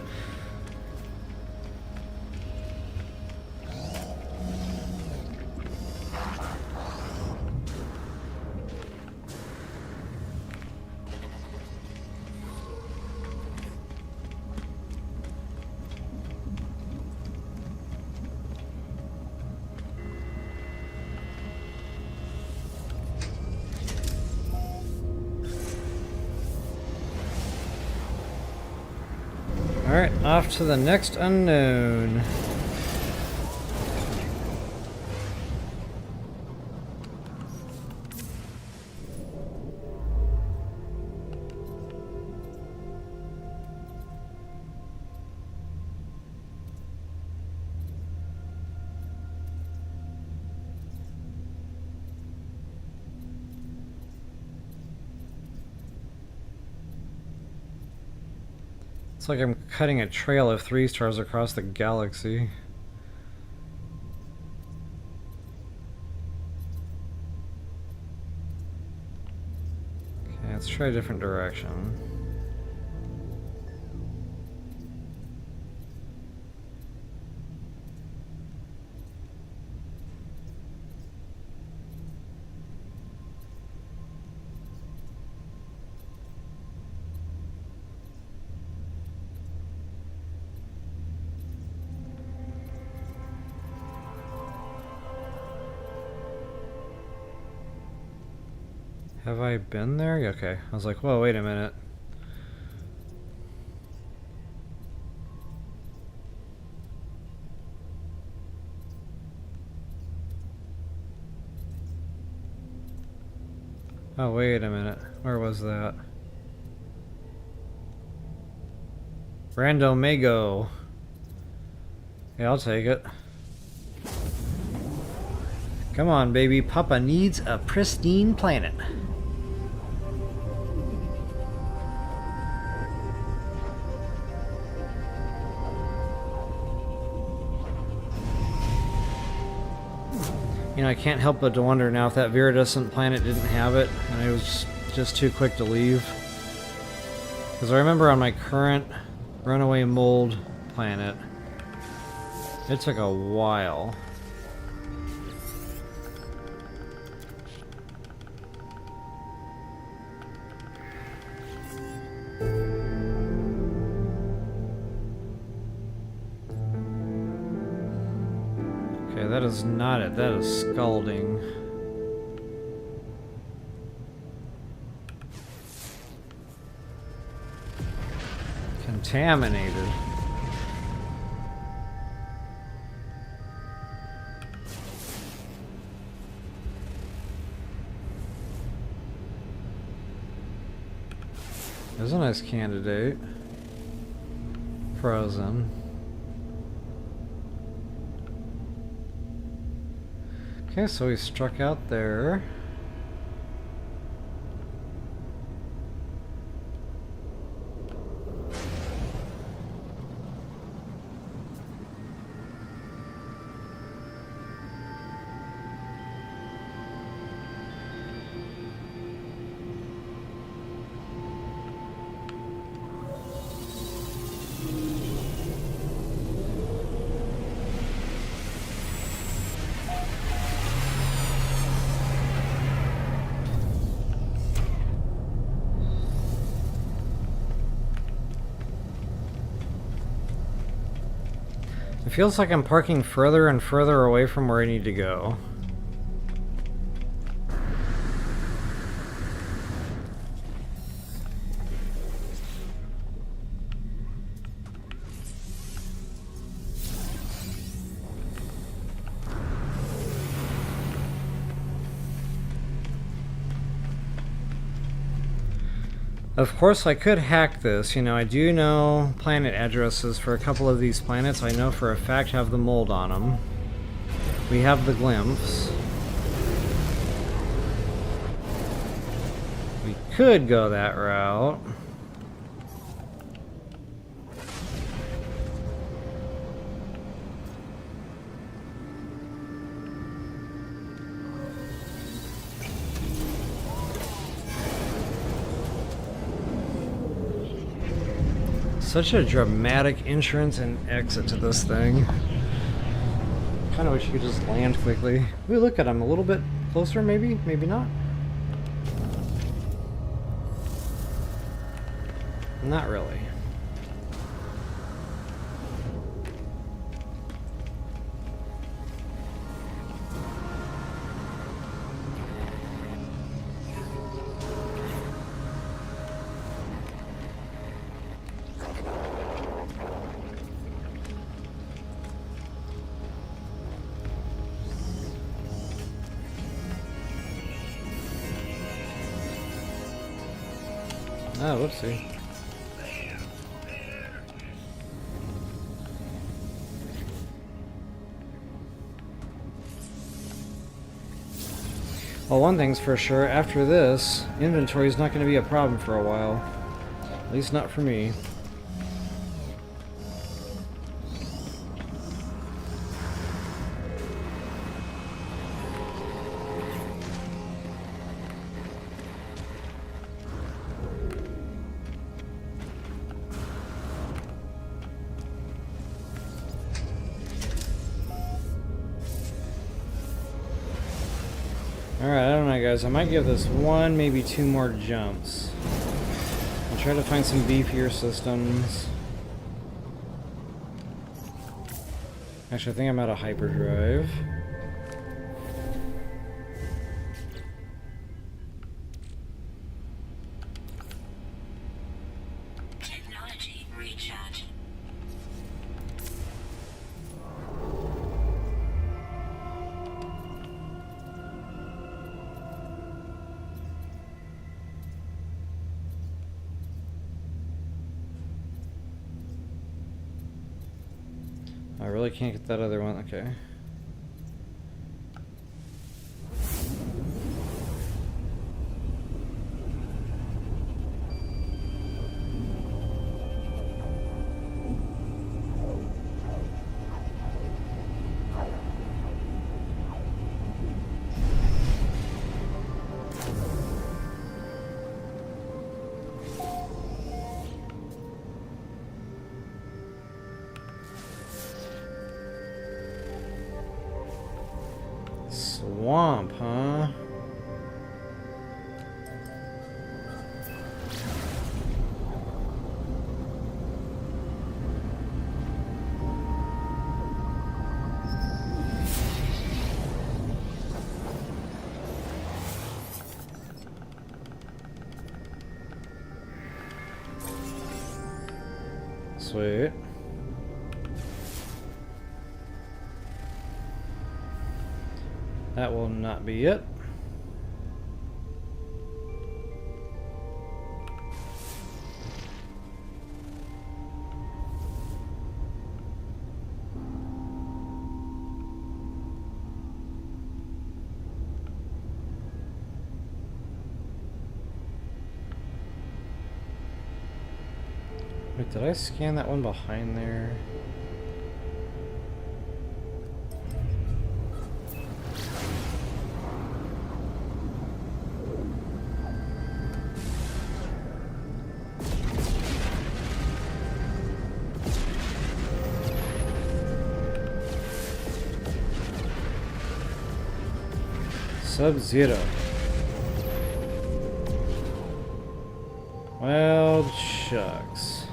Alright, off to the next unknown. It's like I'm cutting a trail of 3 stars across the galaxy. Okay, let's try a different direction. Have I been there? Okay. I was like, whoa, wait a minute. Oh, wait a minute. Where was that? Randomago. Yeah, I'll take it. Come on, baby. Papa needs a pristine planet. You know, I can't help but to wonder now if that viridescent planet didn't have it, and I was just too quick to leave. Because I remember on my current runaway mold planet, it took a while. Okay, that is not it. That is scalding. Contaminated. There's a nice candidate. Frozen. Okay, so we struck out there. It feels like I'm parking further and further away from where I need to go. Of course, I could hack this. You know, I do know planet addresses for a couple of these planets. I know for a fact have the mold on them. We have the glimpse. We could go that route. Such a dramatic entrance and exit to this thing. Kind of wish you could just land quickly. Ooh, look at him a little bit closer, maybe? Maybe not. Not really. Oh, whoopsie. Well, one thing's for sure, after this, inventory is not going to be a problem for a while. At least not for me. Alright, I don't know guys, I might give this one, maybe two more jumps. I'll try to find some beefier systems. Actually, I think I'm out of hyperdrive. Technology recharge. I really can't get that other one, okay. Swamp, huh? Sweet. That will not be it. Wait, did I scan that one behind there? Sub-Zero. Well, shucks.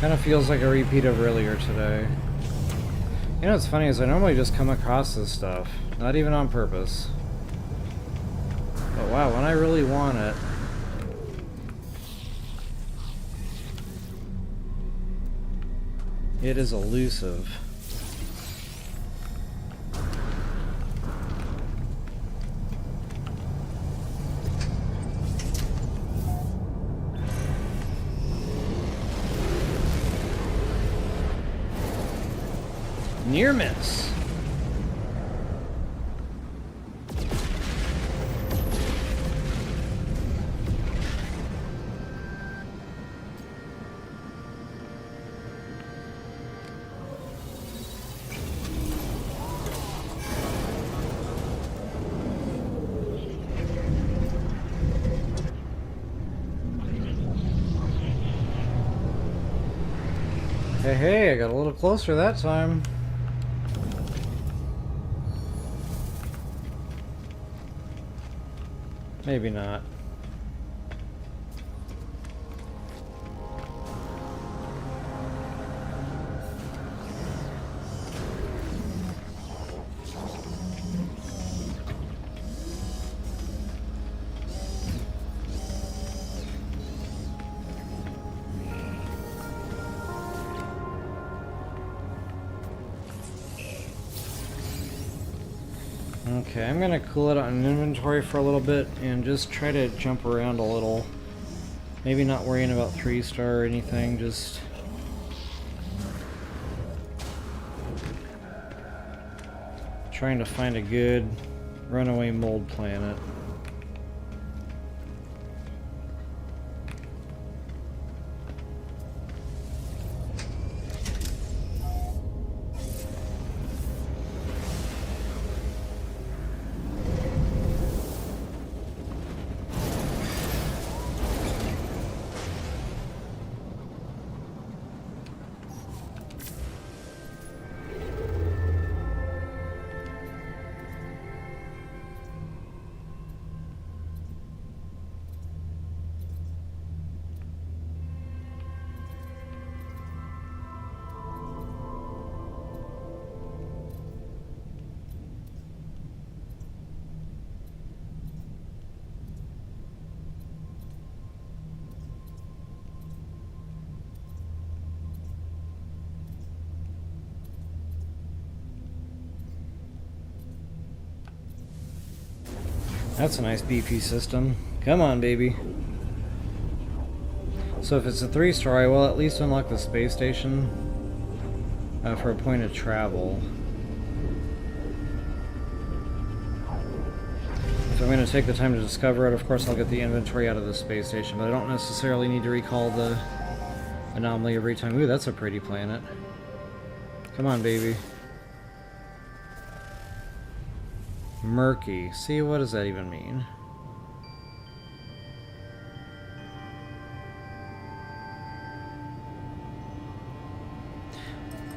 Kind of feels like a repeat of earlier today. You know what's funny is I normally just come across this stuff, not even on purpose. But wow, when I really want it, it is elusive. Near miss. Hey, hey, I got a little closer that time. Maybe not. Okay, I'm gonna cool it on inventory for a little bit and just try to jump around a little. Maybe not worrying about 3-star or anything, just... trying to find a good runaway mold planet. That's a nice BP system. Come on, baby. So if it's a 3-star, I will at least unlock the space station for a point of travel. If I'm going to take the time to discover it, of course I'll get the inventory out of the space station, but I don't necessarily need to recall the anomaly every time. Ooh, that's a pretty planet. Come on, baby. Murky. See, what does that even mean?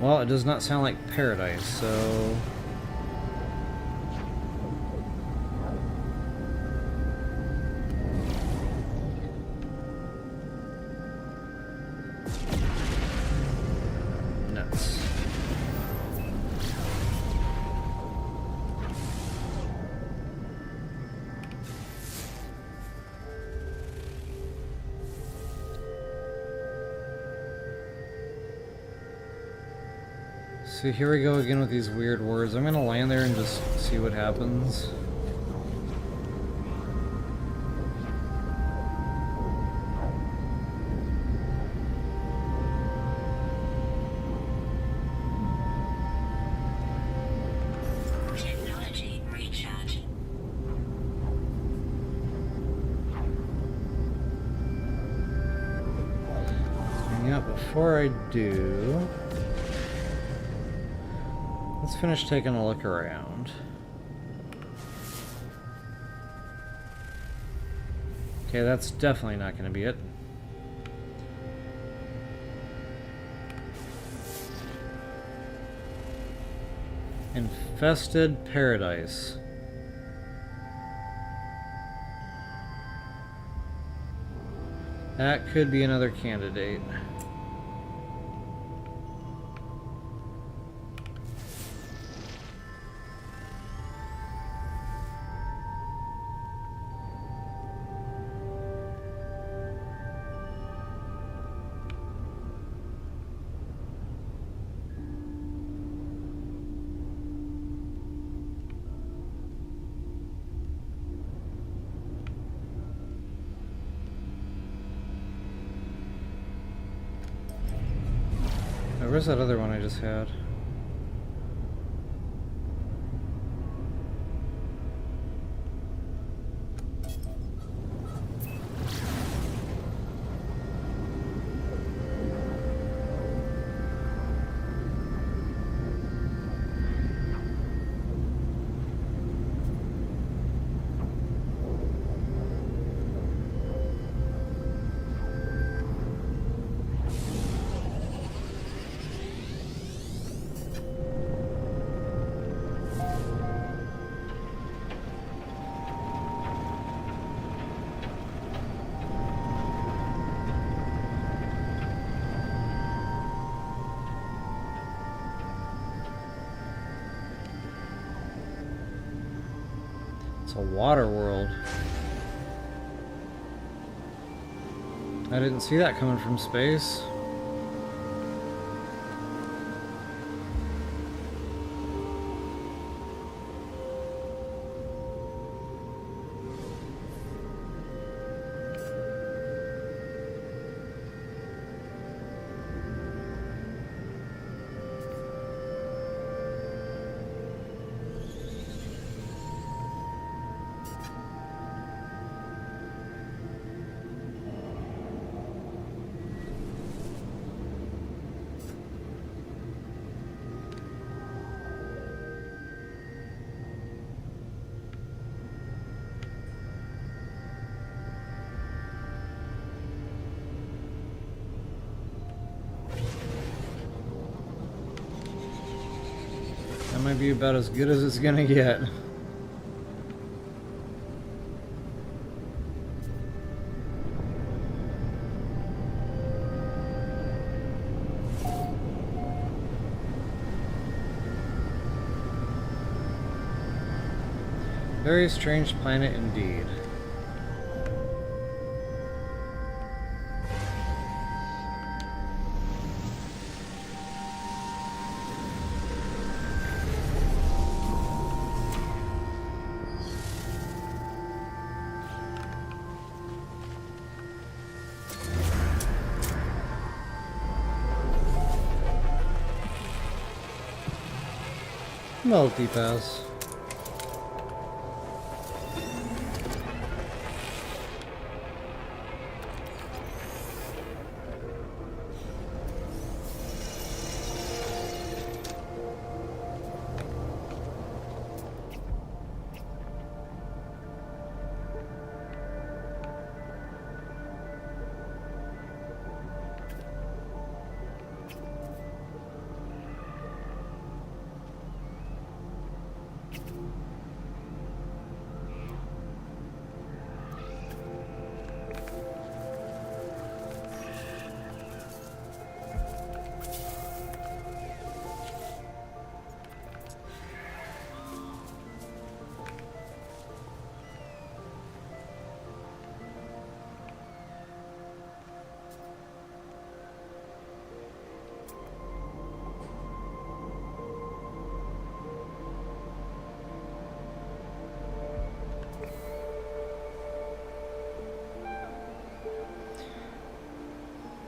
Well, it does not sound like paradise, so... nuts. So here we go again with these weird words. I'm gonna land there and just see what happens. Technology recharge. Yeah, before I do... let's finish taking a look around. Okay, that's definitely not going to be it. Infested paradise. That could be another candidate. Oh, where's that other one I just had? A water world. I didn't see that coming from space. be about as good as it's gonna get. Very strange planet indeed. Multipass.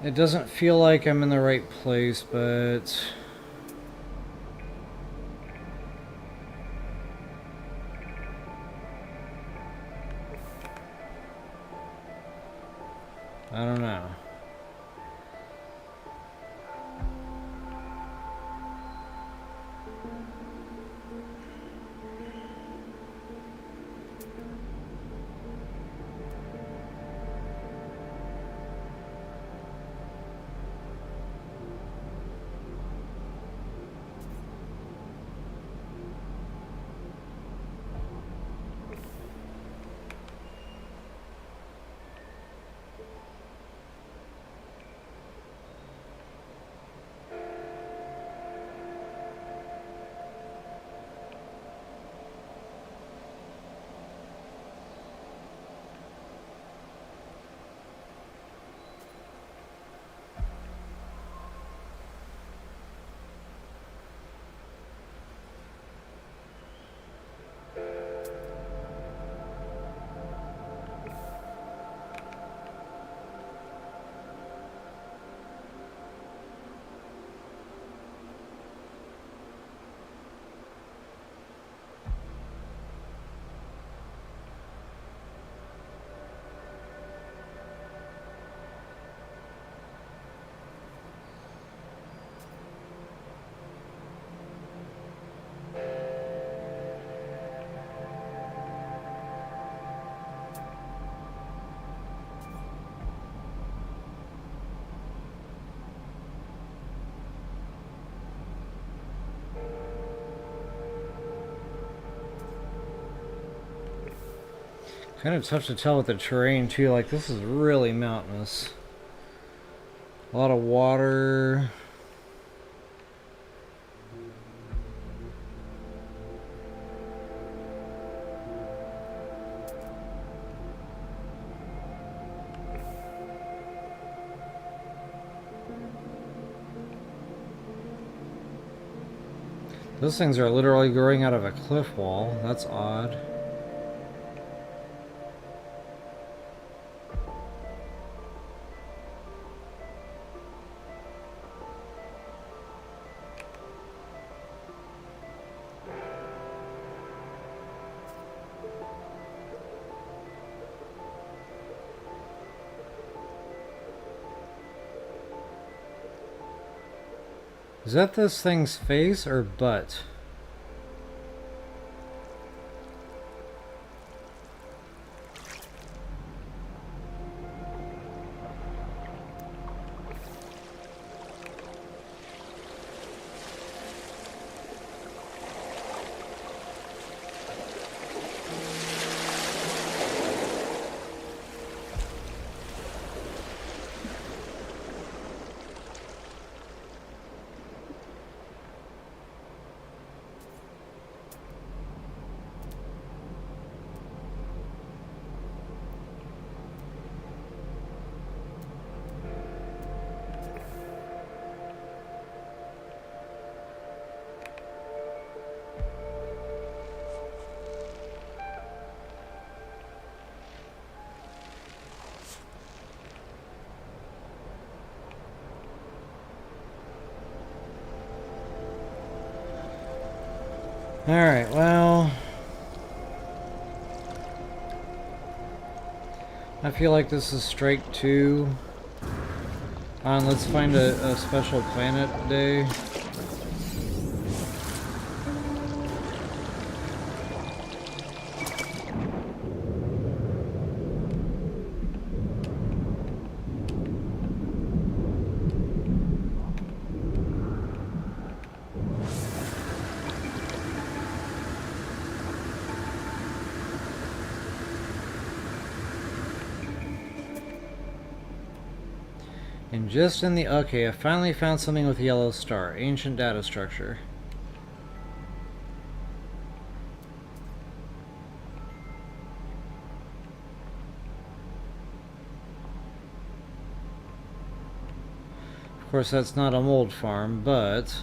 It doesn't feel like I'm in the right place, but I don't know. Kind of tough to tell with the terrain too, like this is really mountainous. A lot of water. Those things are literally growing out of a cliff wall. That's odd. Is that this thing's face or butt? Alright, well, I feel like this is strike 2. Let's find a special planet day. And just in the... Okay, I finally found something with a yellow star. Ancient data structure. Of course, that's not a mold farm, but...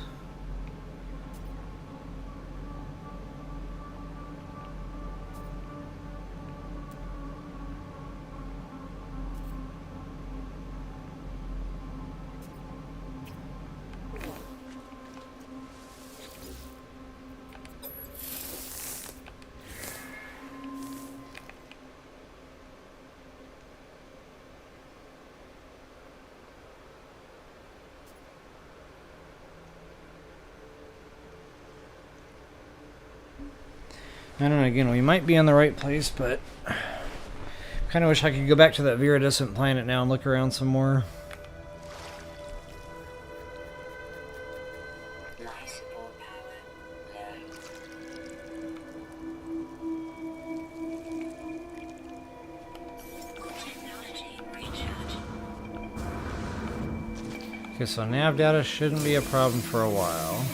I don't know, again, we might be in the right place, but kind of wish I could go back to that viridescent planet now and look around some more. Life support power low. Technology recharge. Okay, so nav data shouldn't be a problem for a while.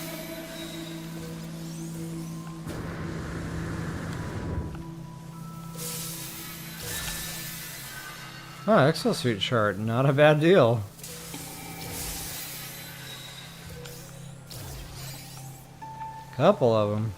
Oh, exosuit chart, not a bad deal. Couple of them.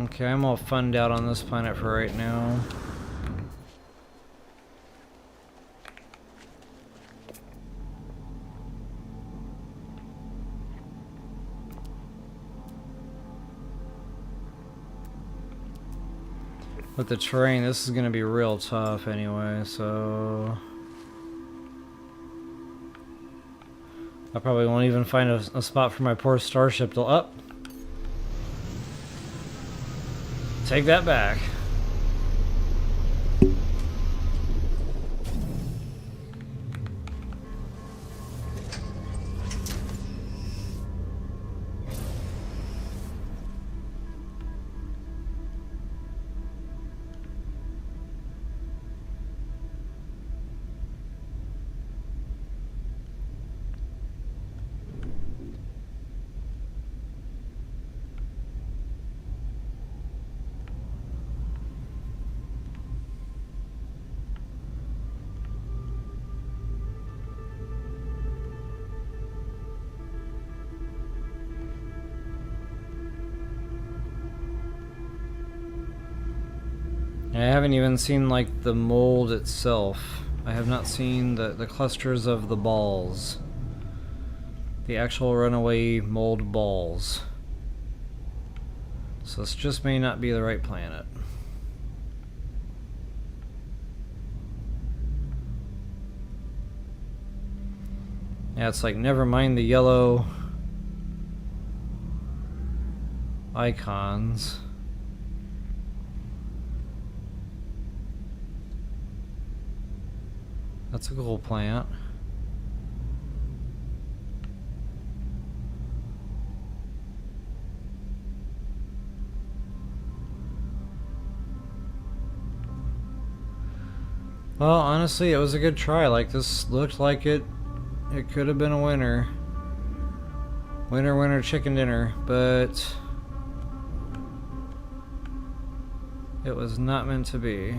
Okay, I'm all funned out on this planet for right now. With the terrain, this is going to be real tough anyway, so... I probably won't even find a spot for my poor starship to up. Take that back. I haven't even seen like the mold itself. I have not seen the clusters of the balls. The actual runaway mold balls. So this just may not be the right planet. Yeah, it's like never mind the yellow icons. That's a cool plant. Well, honestly, it was a good try. Like, this looked like it could have been a winner. Winner, winner, chicken dinner. But it was not meant to be.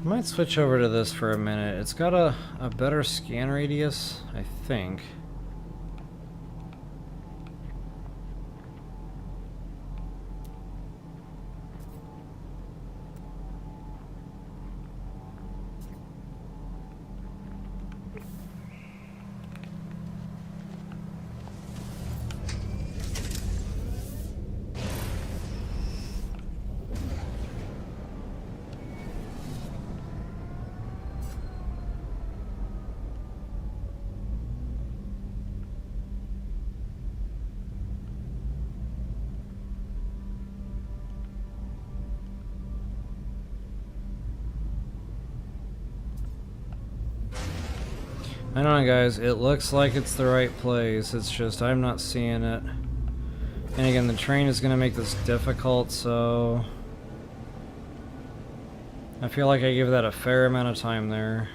I might switch over to this for a minute. It's got a better scan radius, I think. I don't know, guys, it looks like it's the right place, it's just I'm not seeing it. And again, the train is going to make this difficult, so I feel like I gave that a fair amount of time there.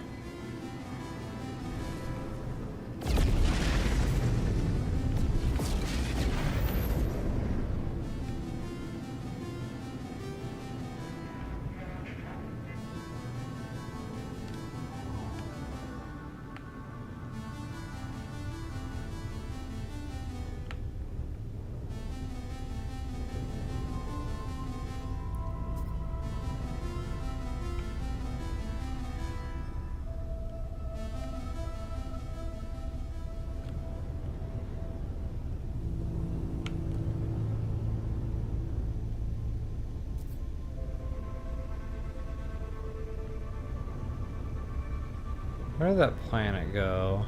Where did that planet go?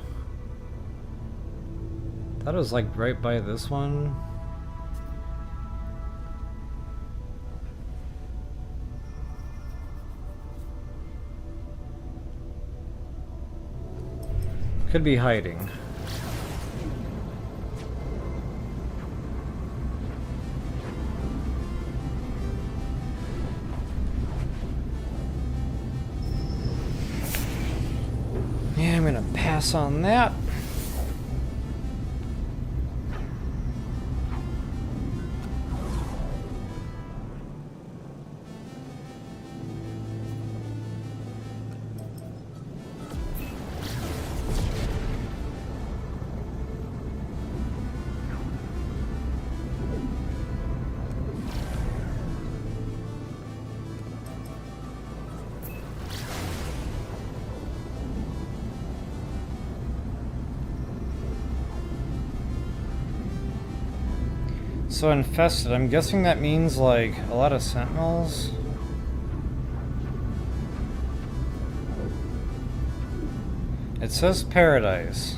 That was like right by this one. Could be hiding. Yeah, I'm gonna pass on that. So infested, I'm guessing that means like a lot of sentinels. It says paradise.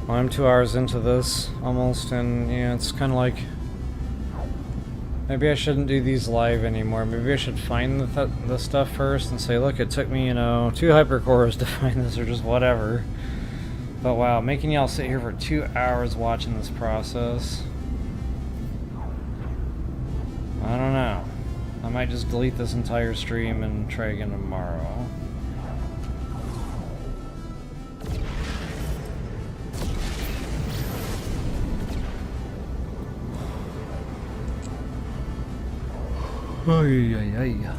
Well, I'm 2 hours into this almost, and yeah, it's kind of like maybe I shouldn't do these live anymore. Maybe I should find the stuff first and say, look, it took me, 2 hypercores to find this, or just whatever. But wow, making y'all sit here for 2 hours watching this process. I don't know. I might just delete this entire stream and try again tomorrow. Ay, ay, ay.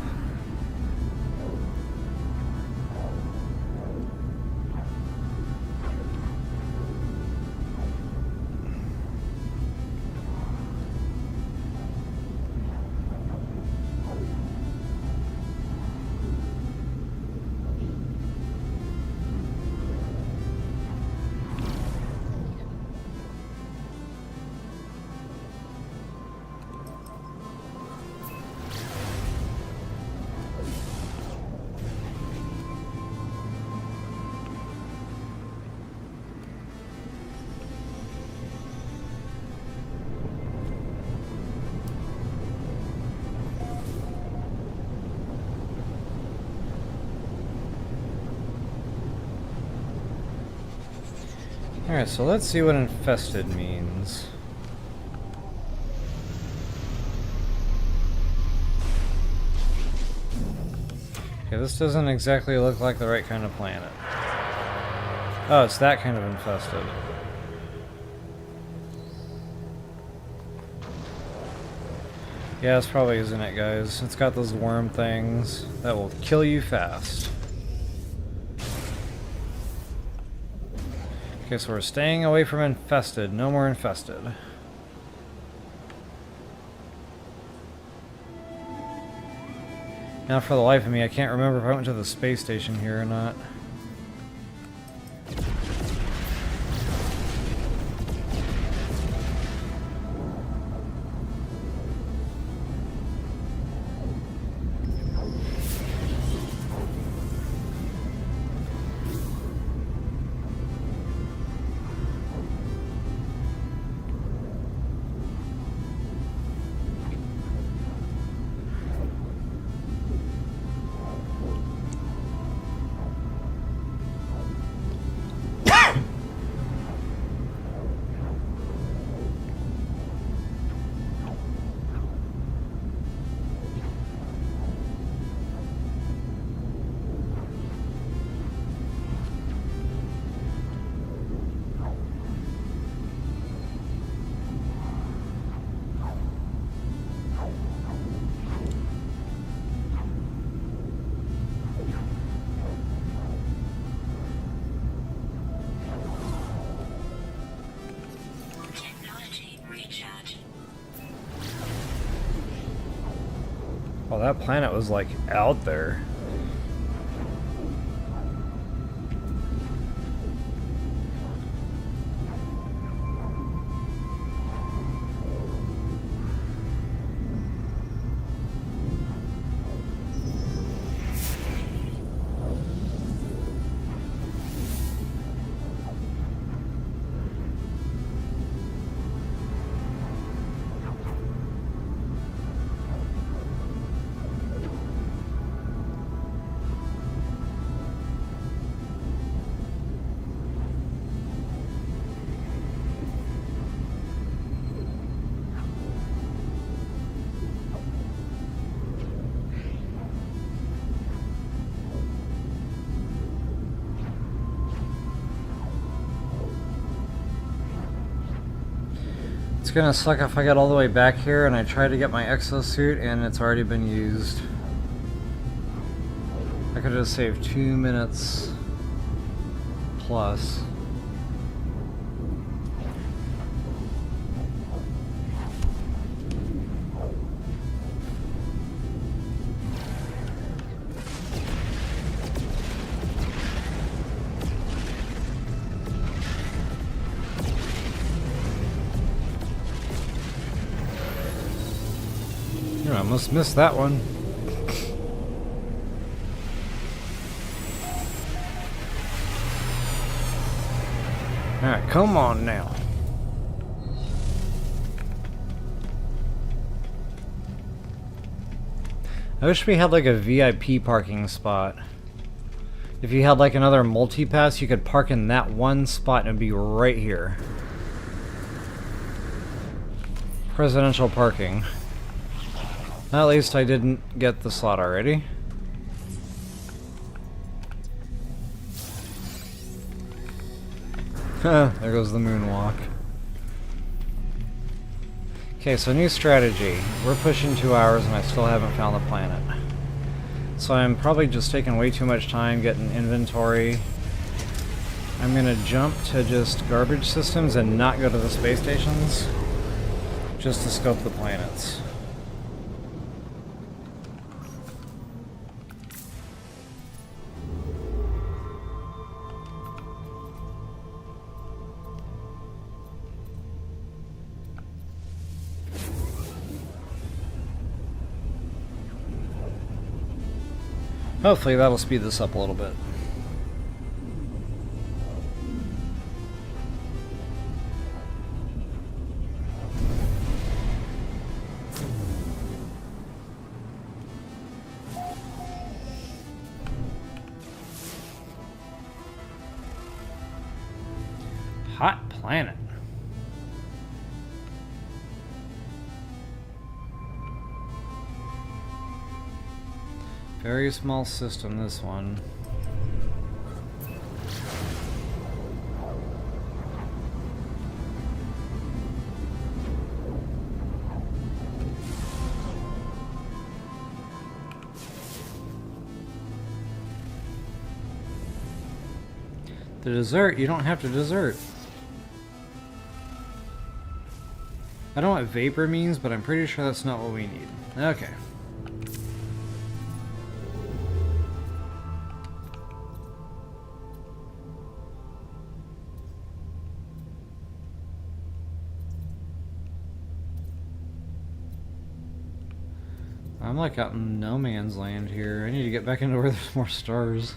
Alright, so let's see what infested means. Okay, this doesn't exactly look like the right kind of planet. Oh, it's that kind of infested. Yeah, it's probably isn't it, guys. It's got those worm things that will kill you fast. Okay, so we're staying away from infested. No more infested. Now, for the life of me, I can't remember if I went to the space station here or not. Technology recharge. Well, that planet was like out there. It's gonna suck if I get all the way back here and I try to get my exosuit and it's already been used. I could just save 2 minutes plus. You almost missed that one. Alright, come on now. I wish we had like a VIP parking spot. If you had like another multi-pass, you could park in that one spot and be right here. Presidential parking. At least I didn't get the slot already. There goes the moonwalk. Okay, so new strategy. We're pushing 2 hours and I still haven't found the planet. So I'm probably just taking way too much time getting inventory. I'm gonna jump to just garbage systems and not go to the space stations. Just to scope the planets. Hopefully that'll speed this up a little bit. Hot planet. Very small system, this one. To desert, you don't have to desert. I don't know what vapor means, but I'm pretty sure that's not what we need. Okay. I'm like out in no man's land here. I need to get back into where there's more stars.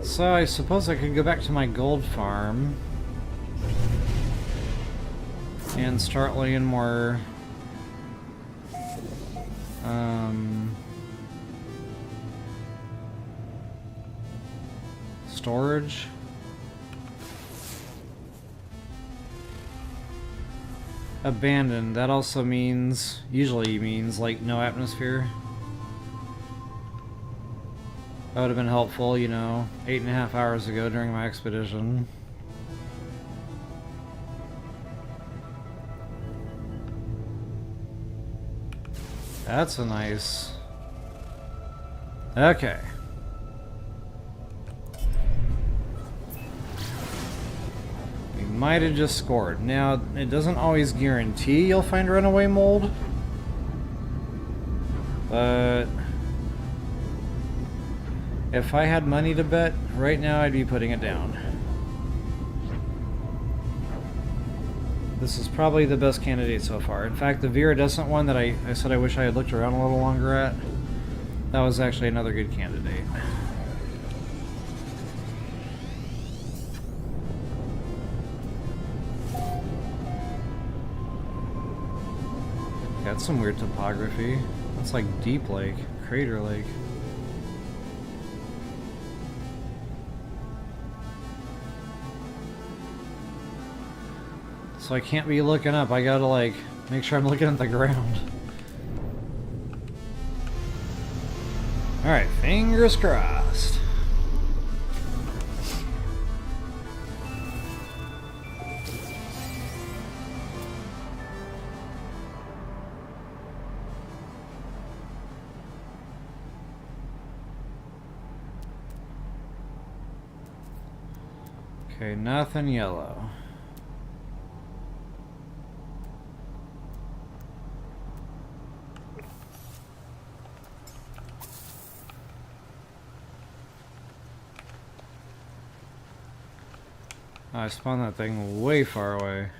So I suppose I could go back to my gold farm and start laying more storage. Abandoned, that also means, usually means like no atmosphere. That would have been helpful, you know, 8.5 hours ago during my expedition. That's a nice... Okay. We might have just scored. Now, it doesn't always guarantee you'll find runaway mold. But... if I had money to bet, right now I'd be putting it down. This is probably the best candidate so far. In fact, the viridescent one that I said I wish I had looked around a little longer at, that was actually another good candidate. Got some weird topography. That's like Deep Lake, Crater Lake. So I can't be looking up, I gotta like make sure I'm looking at the ground. Alright, fingers crossed. Okay, nothing yellow. I spawned that thing way far away.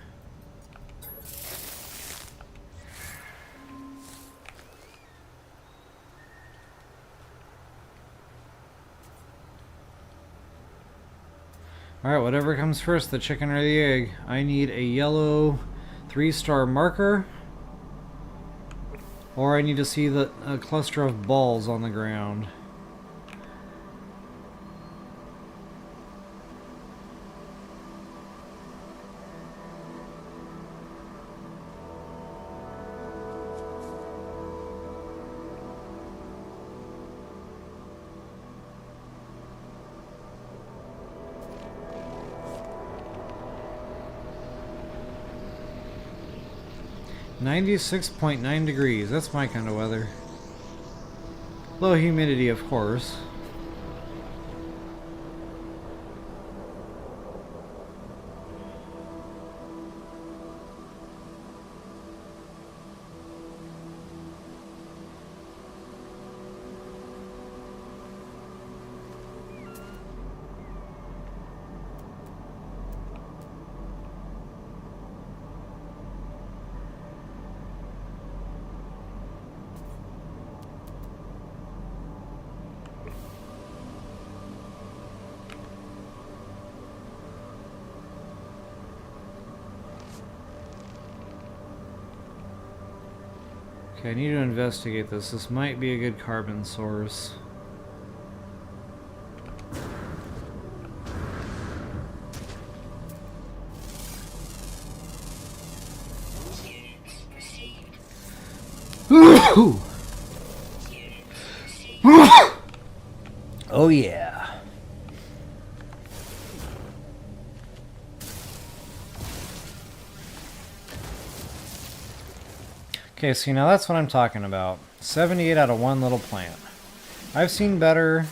Alright, whatever comes first, the chicken or the egg. I need a yellow 3-star marker. Or I need to see a cluster of balls on the ground. .9 degrees, that's my kind of weather. Low humidity, of course. Okay, I need to investigate this. This might be a good carbon source. Units received. Units received. Oh yeah. Okay, see, now that's what I'm talking about. 78 out of one little plant. I've seen better,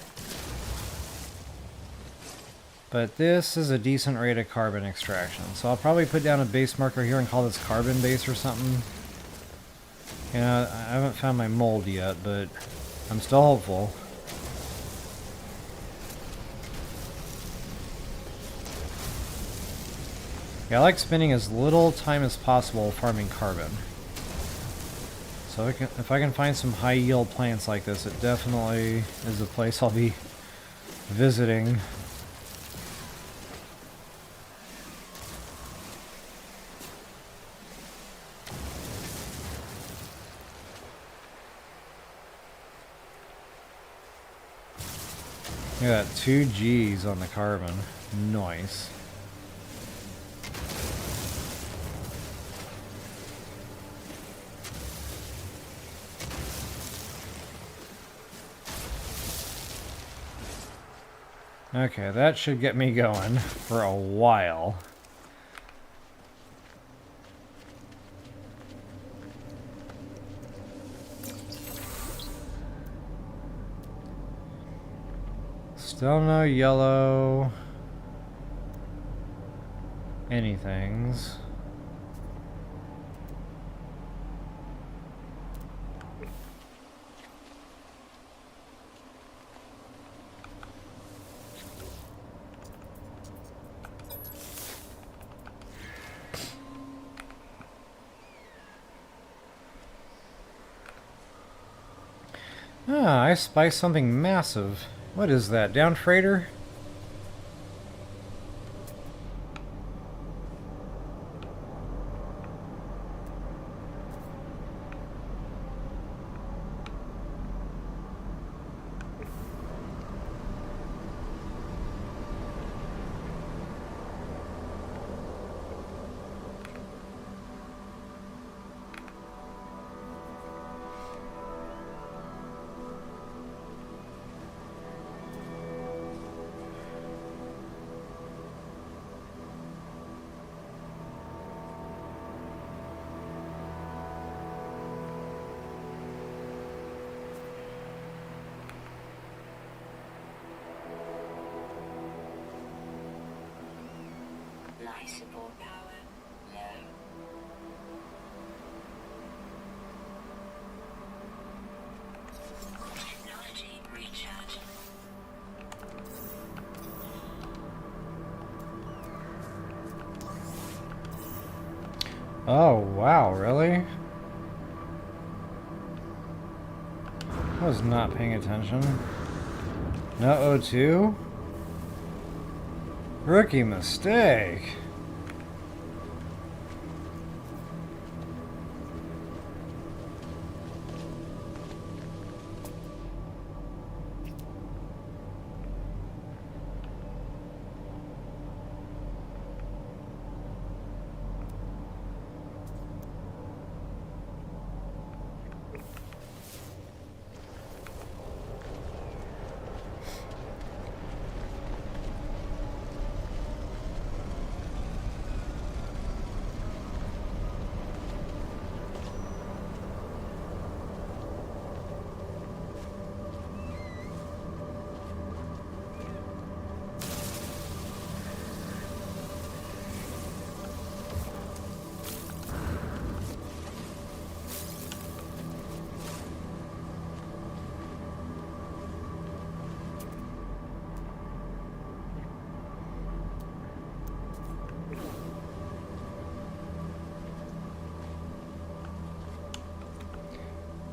but this is a decent rate of carbon extraction. So I'll probably put down a base marker here and call this carbon base or something. You know, I haven't found my mold yet, but I'm still hopeful. Yeah, I like spending as little time as possible farming carbon. So if I can find some high yield plants like this, it definitely is a place I'll be visiting. You got 2 G's on the carbon. Nice. Okay, that should get me going for a while. Still no yellow anythings. Ah, I spy something massive. What is that? Down freighter? Life support power low. Technology recharging. Oh, wow, really? I was not paying attention. No O2? Rookie mistake.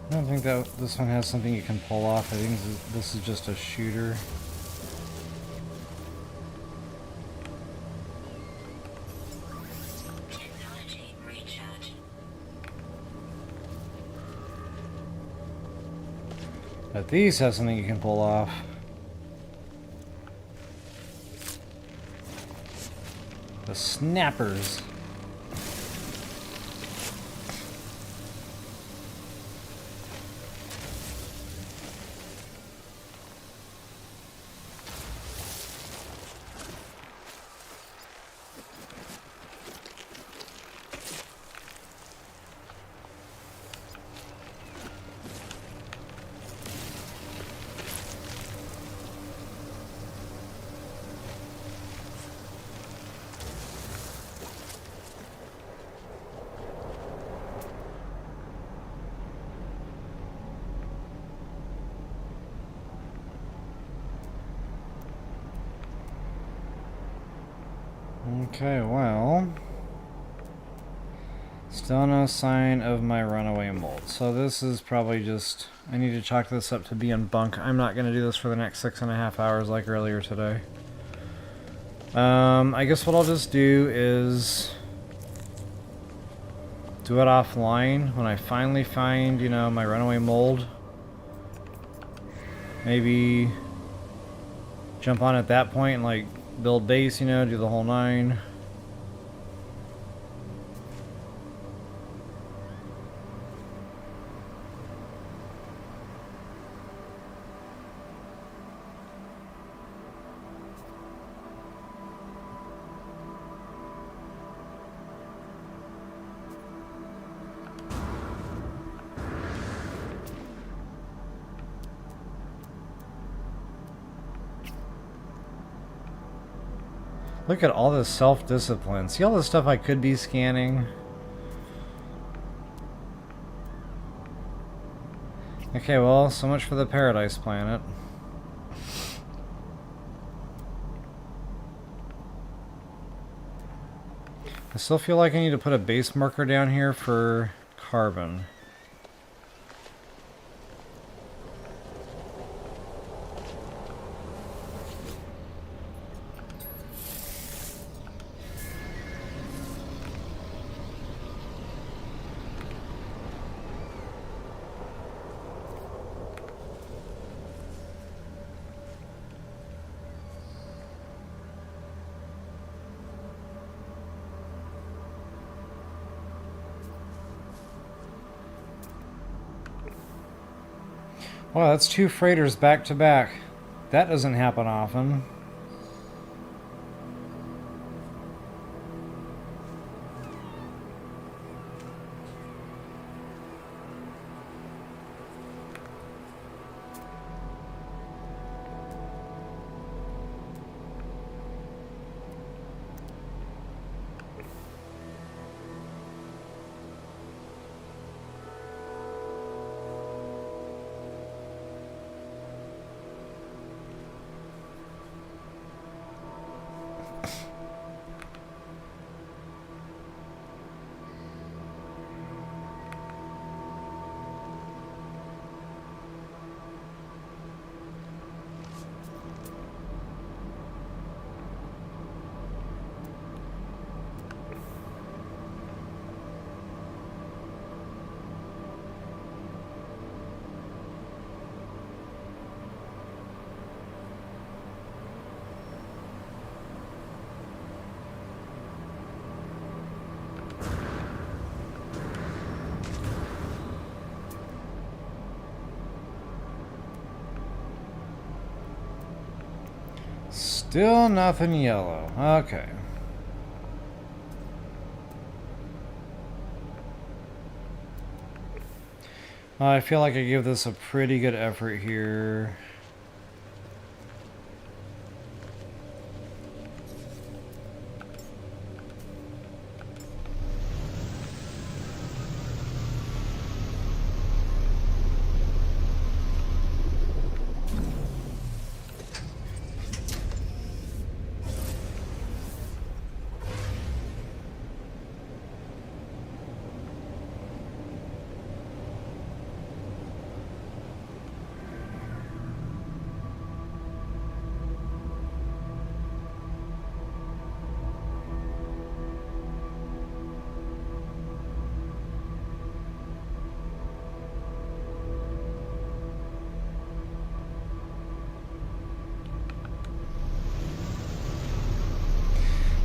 I don't think that this one has something you can pull off. I think this is just a shooter. Technology recharging. But these have something you can pull off. The snappers. Okay, well, still no sign of my runaway mold. So this is probably just, I need to chalk this up to being bunk. I'm not going to do this for the next 6.5 hours like earlier today. I guess what I'll just do is do it offline when I finally find, you know, my runaway mold. Maybe jump on at that point and like build base, you know, do the whole 9. Look at all this self-discipline. See all the stuff I could be scanning? Okay, well, so much for the Paradise Planet. I still feel like I need to put a base marker down here for carbon. Wow, that's 2 freighters back to back. That doesn't happen often. Still nothing yellow. Okay. I feel like I give this a pretty good effort here.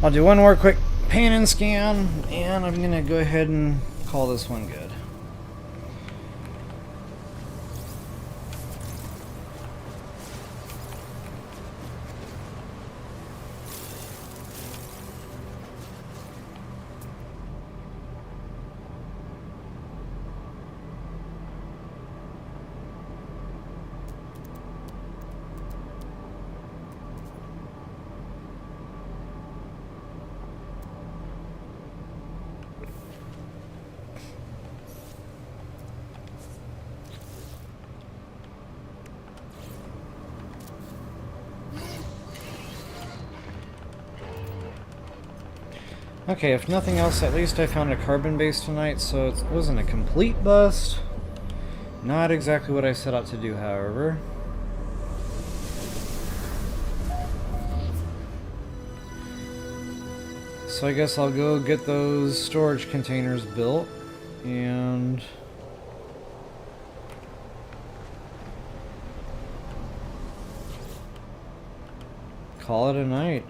I'll do one more quick pan and scan, and I'm gonna go ahead and call this one good. Okay, if nothing else, at least I found a carbon base tonight, so it wasn't a complete bust. Not exactly what I set out to do, however. So I guess I'll go get those storage containers built, and call it a night.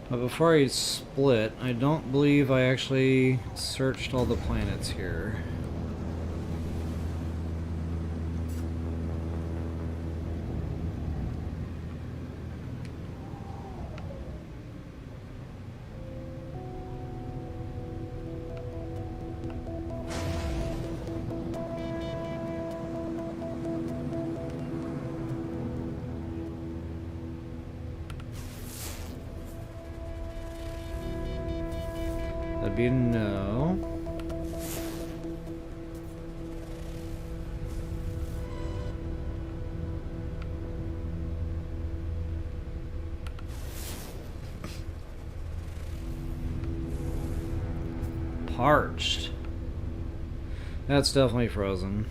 But before I split, I don't believe I actually searched all the planets here. That'd be a no. Parched. That's definitely frozen.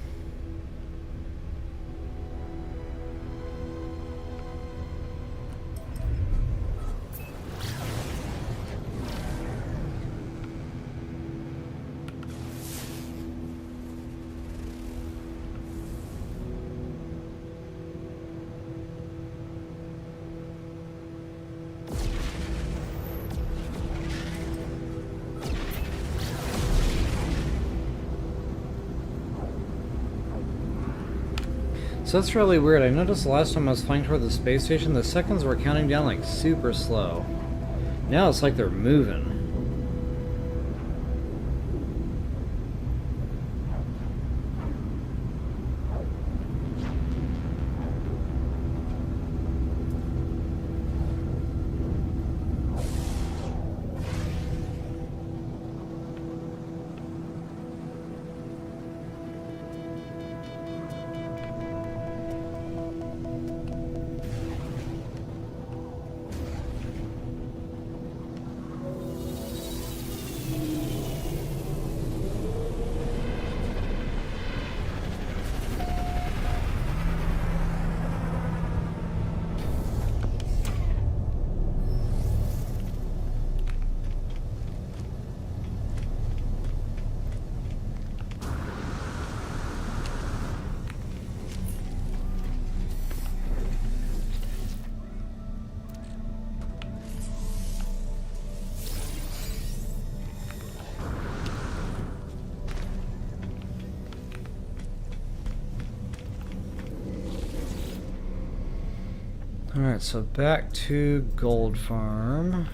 So that's really weird. I noticed the last time I was flying toward the space station, the seconds were counting down like super slow. Now it's like they're moving. Alright, so back to Gold Farm.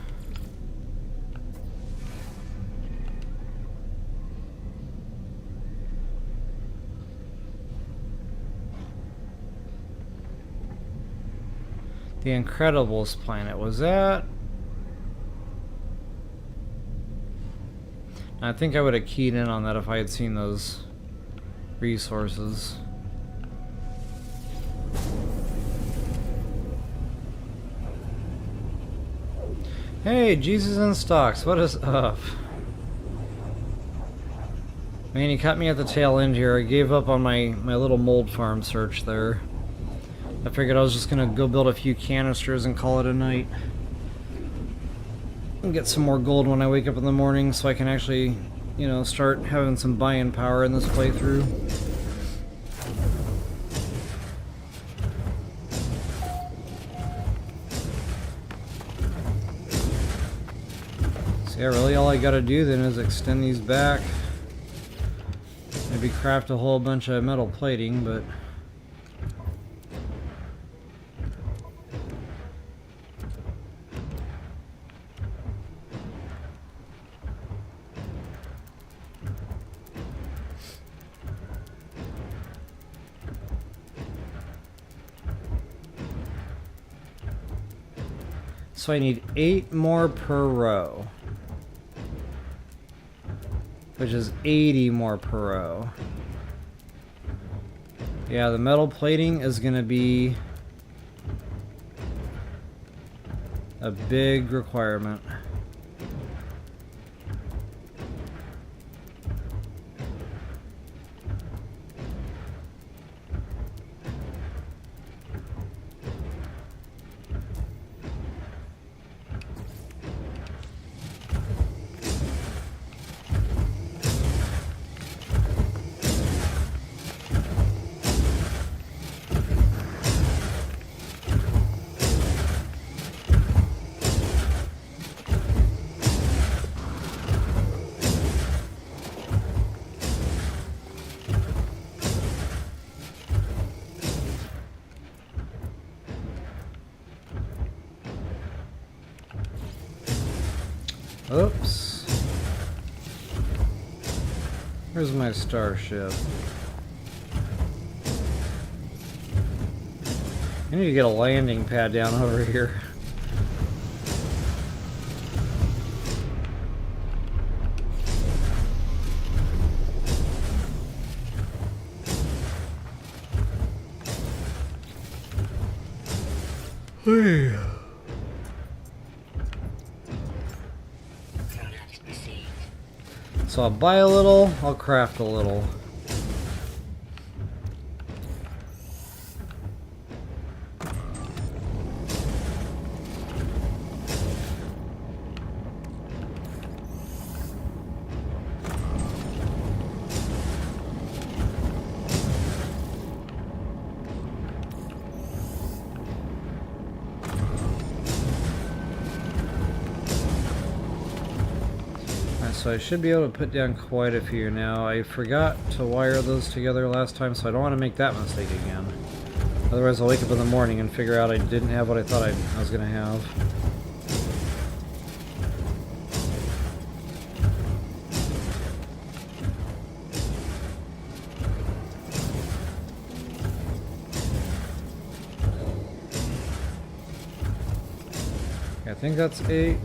The Incredibles planet was that. I think I would have keyed in on that if I had seen those resources. Hey, Jesus in stocks, what is up? Man, you caught me at the tail end here. I gave up on my little mold farm search there. I figured I was just gonna go build a few canisters and call it a night. And get some more gold when I wake up in the morning so I can actually, you know, start having some buy-in power in this playthrough. So yeah, really all I gotta do then is extend these back. Maybe craft a whole bunch of metal plating, but... So I need 8 more per row, which is 80 more per row. Yeah, the metal plating is going to be a big requirement. Oops. Where's my starship? I need to get a landing pad down over here. Hey. So I'll buy a little, I'll craft a little. So I should be able to put down quite a few now. I forgot to wire those together last time, so I don't want to make that mistake again. Otherwise I'll wake up in the morning and figure out I didn't have what I thought I was going to have. I think that's 8.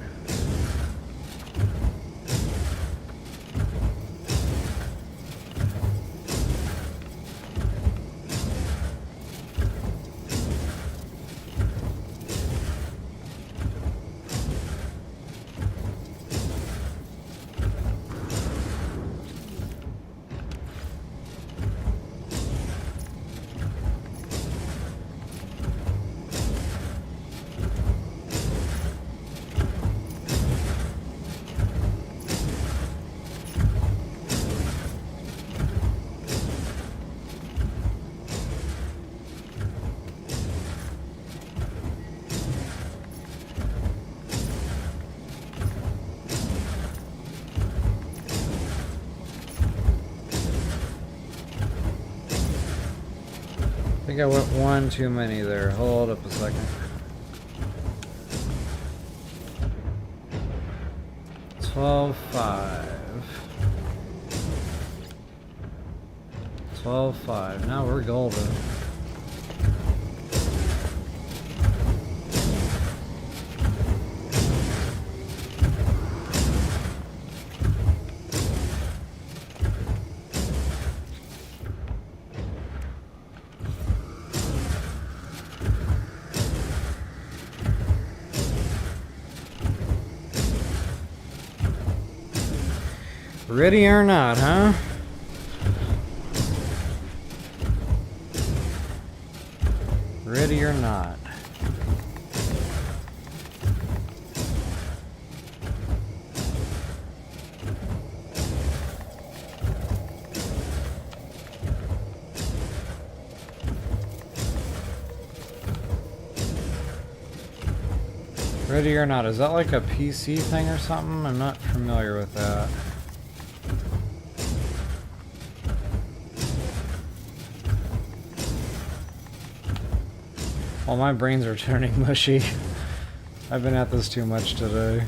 I think I went one too many there. Hold up a second. $12.5. $12.5. Now we're golden. Ready or not, huh? Ready or not. Ready or not, is that like a PC thing or something? I'm not familiar with that. Well, my brains are turning mushy. I've been at this too much today.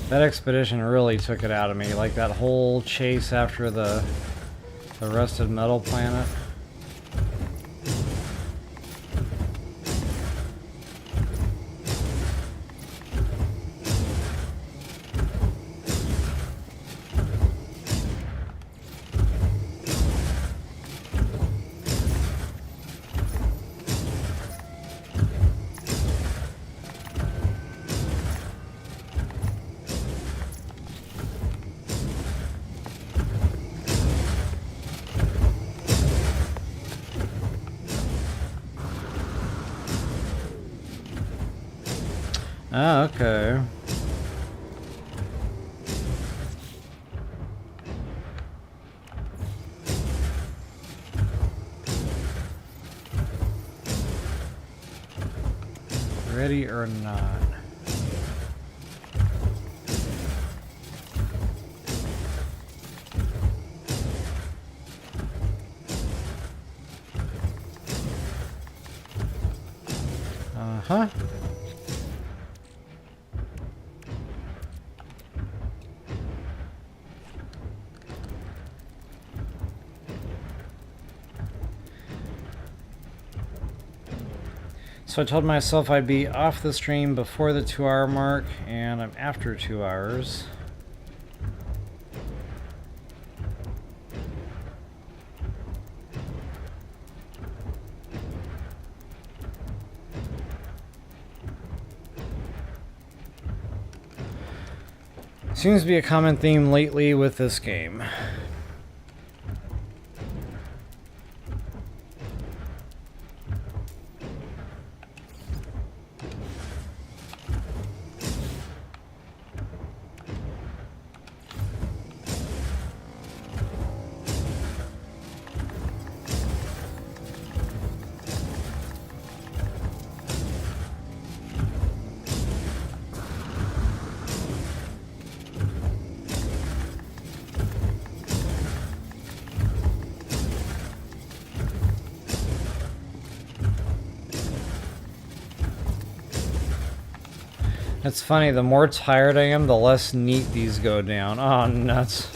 That expedition really took it out of me, like that whole chase after the rusted metal planet. Oh, okay. Ready or not. Uh-huh. So I told myself I'd be off the stream before the 2-hour mark, and I'm after 2 hours. Seems to be a common theme lately with this game. It's funny, the more tired I am, the less neat these go down. Oh, nuts.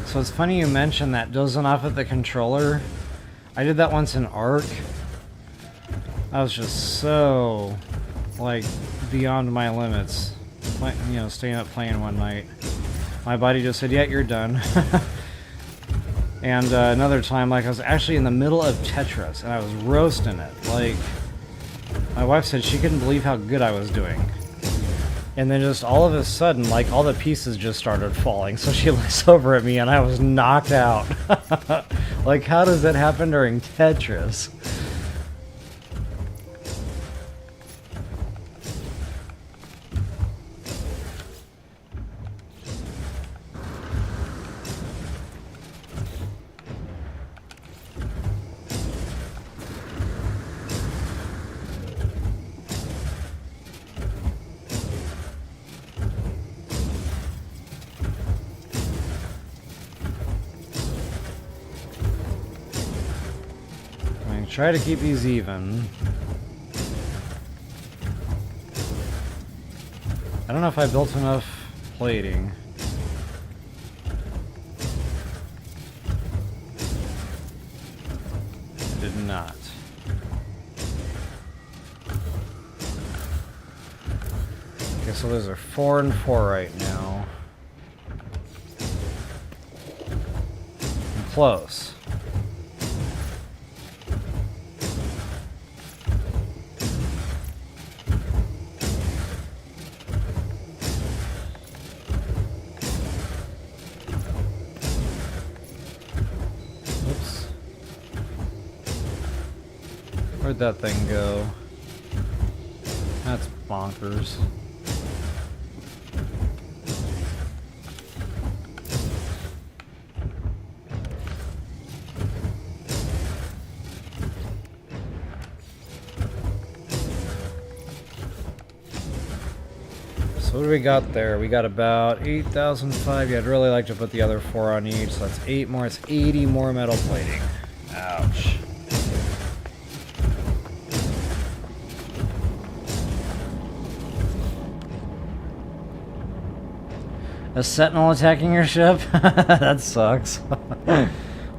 So it's funny you mentioned that dozing off at the controller. I did that once in Ark. I was just so, like, beyond my limits. You know, staying up playing one night. My body just said, yeah, you're done. And another time, like, I was actually in the middle of Tetris, and I was roasting it. Like, my wife said she couldn't believe how good I was doing. And then just all of a sudden, like, all the pieces just started falling. So she looks over at me, and I was knocked out. Like, how does that happen during Tetris? try to keep these even. I don't know if I built enough plating. I did not. Okay, so those are 4 and 4 right now. I'm close. Oops. Where'd that thing go? That's bonkers. So what do we got there? We got about 8,005. Yeah, I'd really like to put the other 4 on each. So that's 8 more. It's 80 more metal plating. Ouch. A sentinel attacking your ship? That sucks.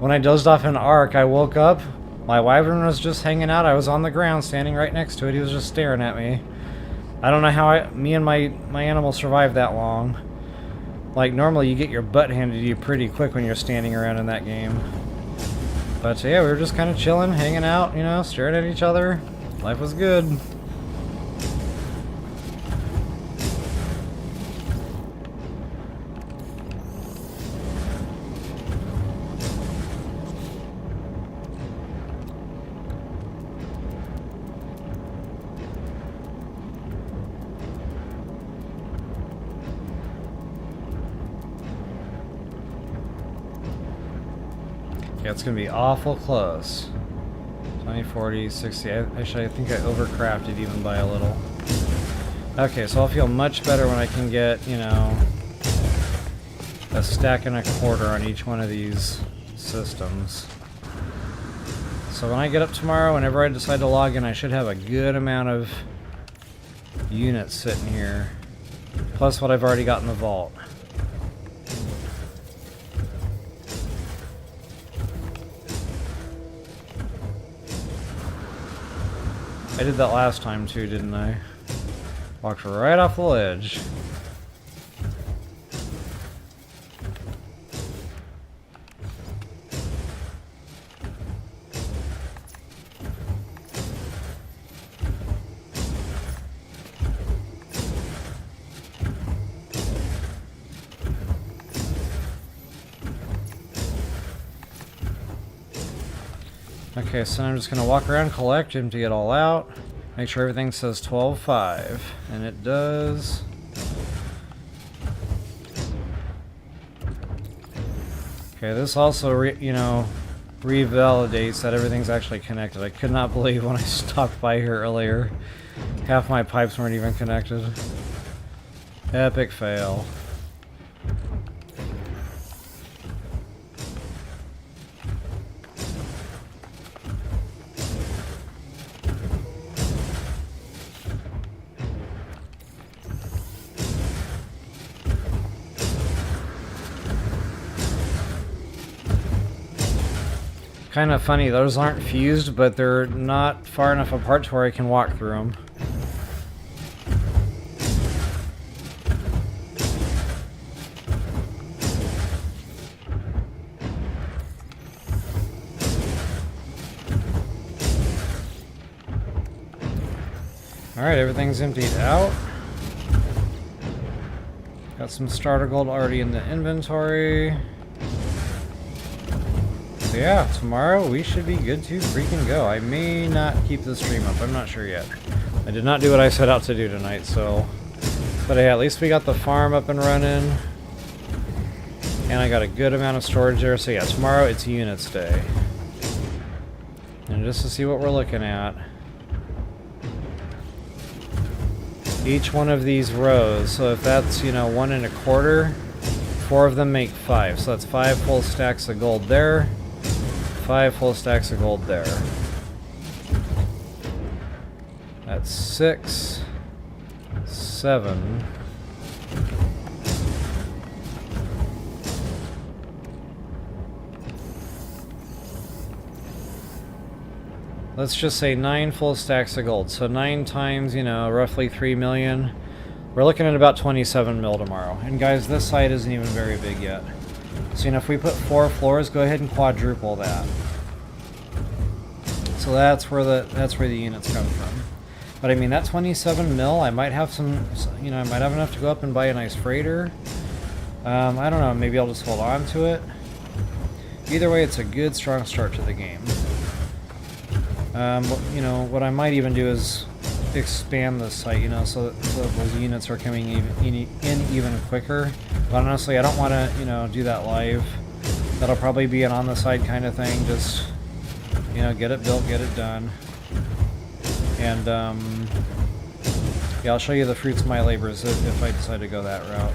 When I dozed off in Ark, I woke up. My wyvern was just hanging out. I was on the ground, standing right next to it. He was just staring at me. I don't know how me and my animal survived that long. Like, normally you get your butt handed to you pretty quick when you're standing around in that game. But yeah, we were just kind of chilling, hanging out, you know, staring at each other. Life was good. Yeah, it's gonna be awful close. 20, 40, 60. Actually, I think I overcrafted even by a little. Okay, so I'll feel much better when I can get, you know, a stack and a quarter on each one of these systems. So when I get up tomorrow, whenever I decide to log in, I should have a good amount of units sitting here. Plus what I've already got in the vault. I did that last time too, didn't I? Walked right off the ledge. Okay, so I'm just gonna walk around, collect, empty it all out, make sure everything says 12.5, and it does. Okay, this also, revalidates that everything's actually connected. I could not believe when I stopped by here earlier, half my pipes weren't even connected. Epic fail. Kind of funny, those aren't fused, but they're not far enough apart to where I can walk through them. Alright, everything's emptied out. Got some starter gold already in the inventory. So yeah, tomorrow we should be good to freaking go. I may not keep the stream up, I'm not sure yet. I did not do what I set out to do tonight, so... But hey, at least we got the farm up and running. And I got a good amount of storage there, so yeah, tomorrow it's units day. And just to see what we're looking at. Each one of these rows, so if that's, 1 1/4, 4 of them make 5. So that's 5 full stacks of gold there. 5 full stacks of gold there. That's 6, 7. Let's just say 9 full stacks of gold. So 9 times, you know, roughly 3 million. We're looking at about 27 mil tomorrow. And guys, this site isn't even very big yet. So, you know, if we put 4 floors, go ahead and quadruple that. So that's where the units come from. But I mean, that 27 mil, I might have some, you know, I might have enough to go up and buy a nice freighter. I don't know, maybe I'll just hold on to it. Either way, it's a good, strong start to the game. You know, what I might even do is expand the site, you know, so those units are coming in even quicker. But honestly, I don't want to, you know, do that live. That'll probably be an on-the-side kind of thing. Just, you know, get it built, get it done. And, yeah, I'll show you the fruits of my labors if I decide to go that route.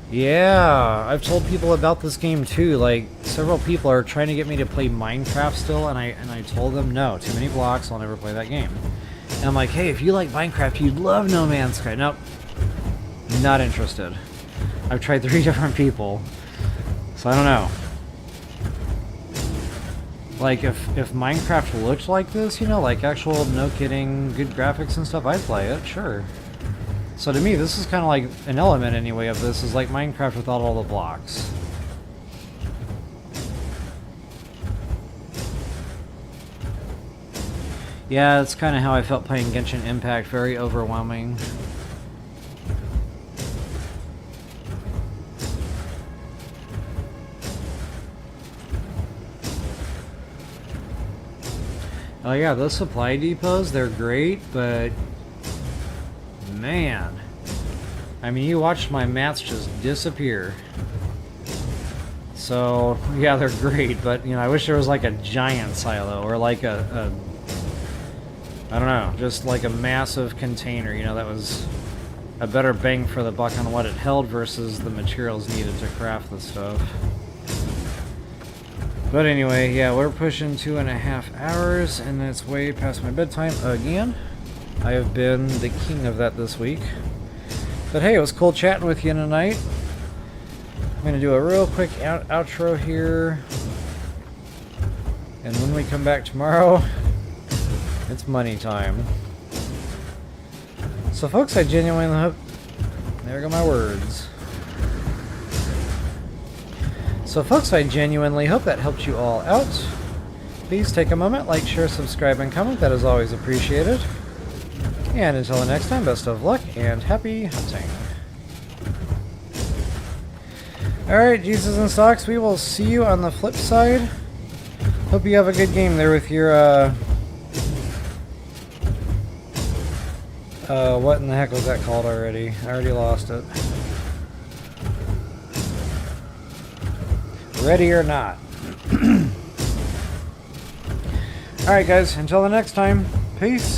Yeah, I've told people about this game too. Like, several people are trying to get me to play Minecraft still, and I told them no, too many blocks, I'll never play that game. And I'm like, hey, if you like Minecraft, you'd love No Man's Sky. Nope, not interested. I've tried 3 different people, so I don't know. Like, if Minecraft looked like this, you know, like actual, no kidding, good graphics and stuff, I'd play it, sure. So to me, this is kind of like an element anyway of this, is like Minecraft without all the blocks. Yeah, that's kind of how I felt playing Genshin Impact, very overwhelming. Oh yeah, those supply depots, they're great, but man, I mean, you watched my mats just disappear. So yeah, they're great, but you know, I wish there was like a giant silo or like a I don't know, just like a massive container, you know, that was a better bang for the buck on what it held versus the materials needed to craft the stuff. But anyway, yeah, we're pushing 2.5 hours, and it's way past my bedtime again. I have been the king of that this week. But hey, it was cool chatting with you tonight. I'm going to do a real quick outro here. And when we come back tomorrow, it's money time. So folks, I genuinely hope... There go my words. So folks, I genuinely hope that helped you all out. Please take a moment, like, share, subscribe, and comment. That is always appreciated. And until the next time, best of luck and happy hunting. Alright, Jesus and Stocks, we will see you on the flip side. Hope you have a good game there with your, what in the heck was that called already? I already lost it. Ready or not. Alright guys, until the next time, peace.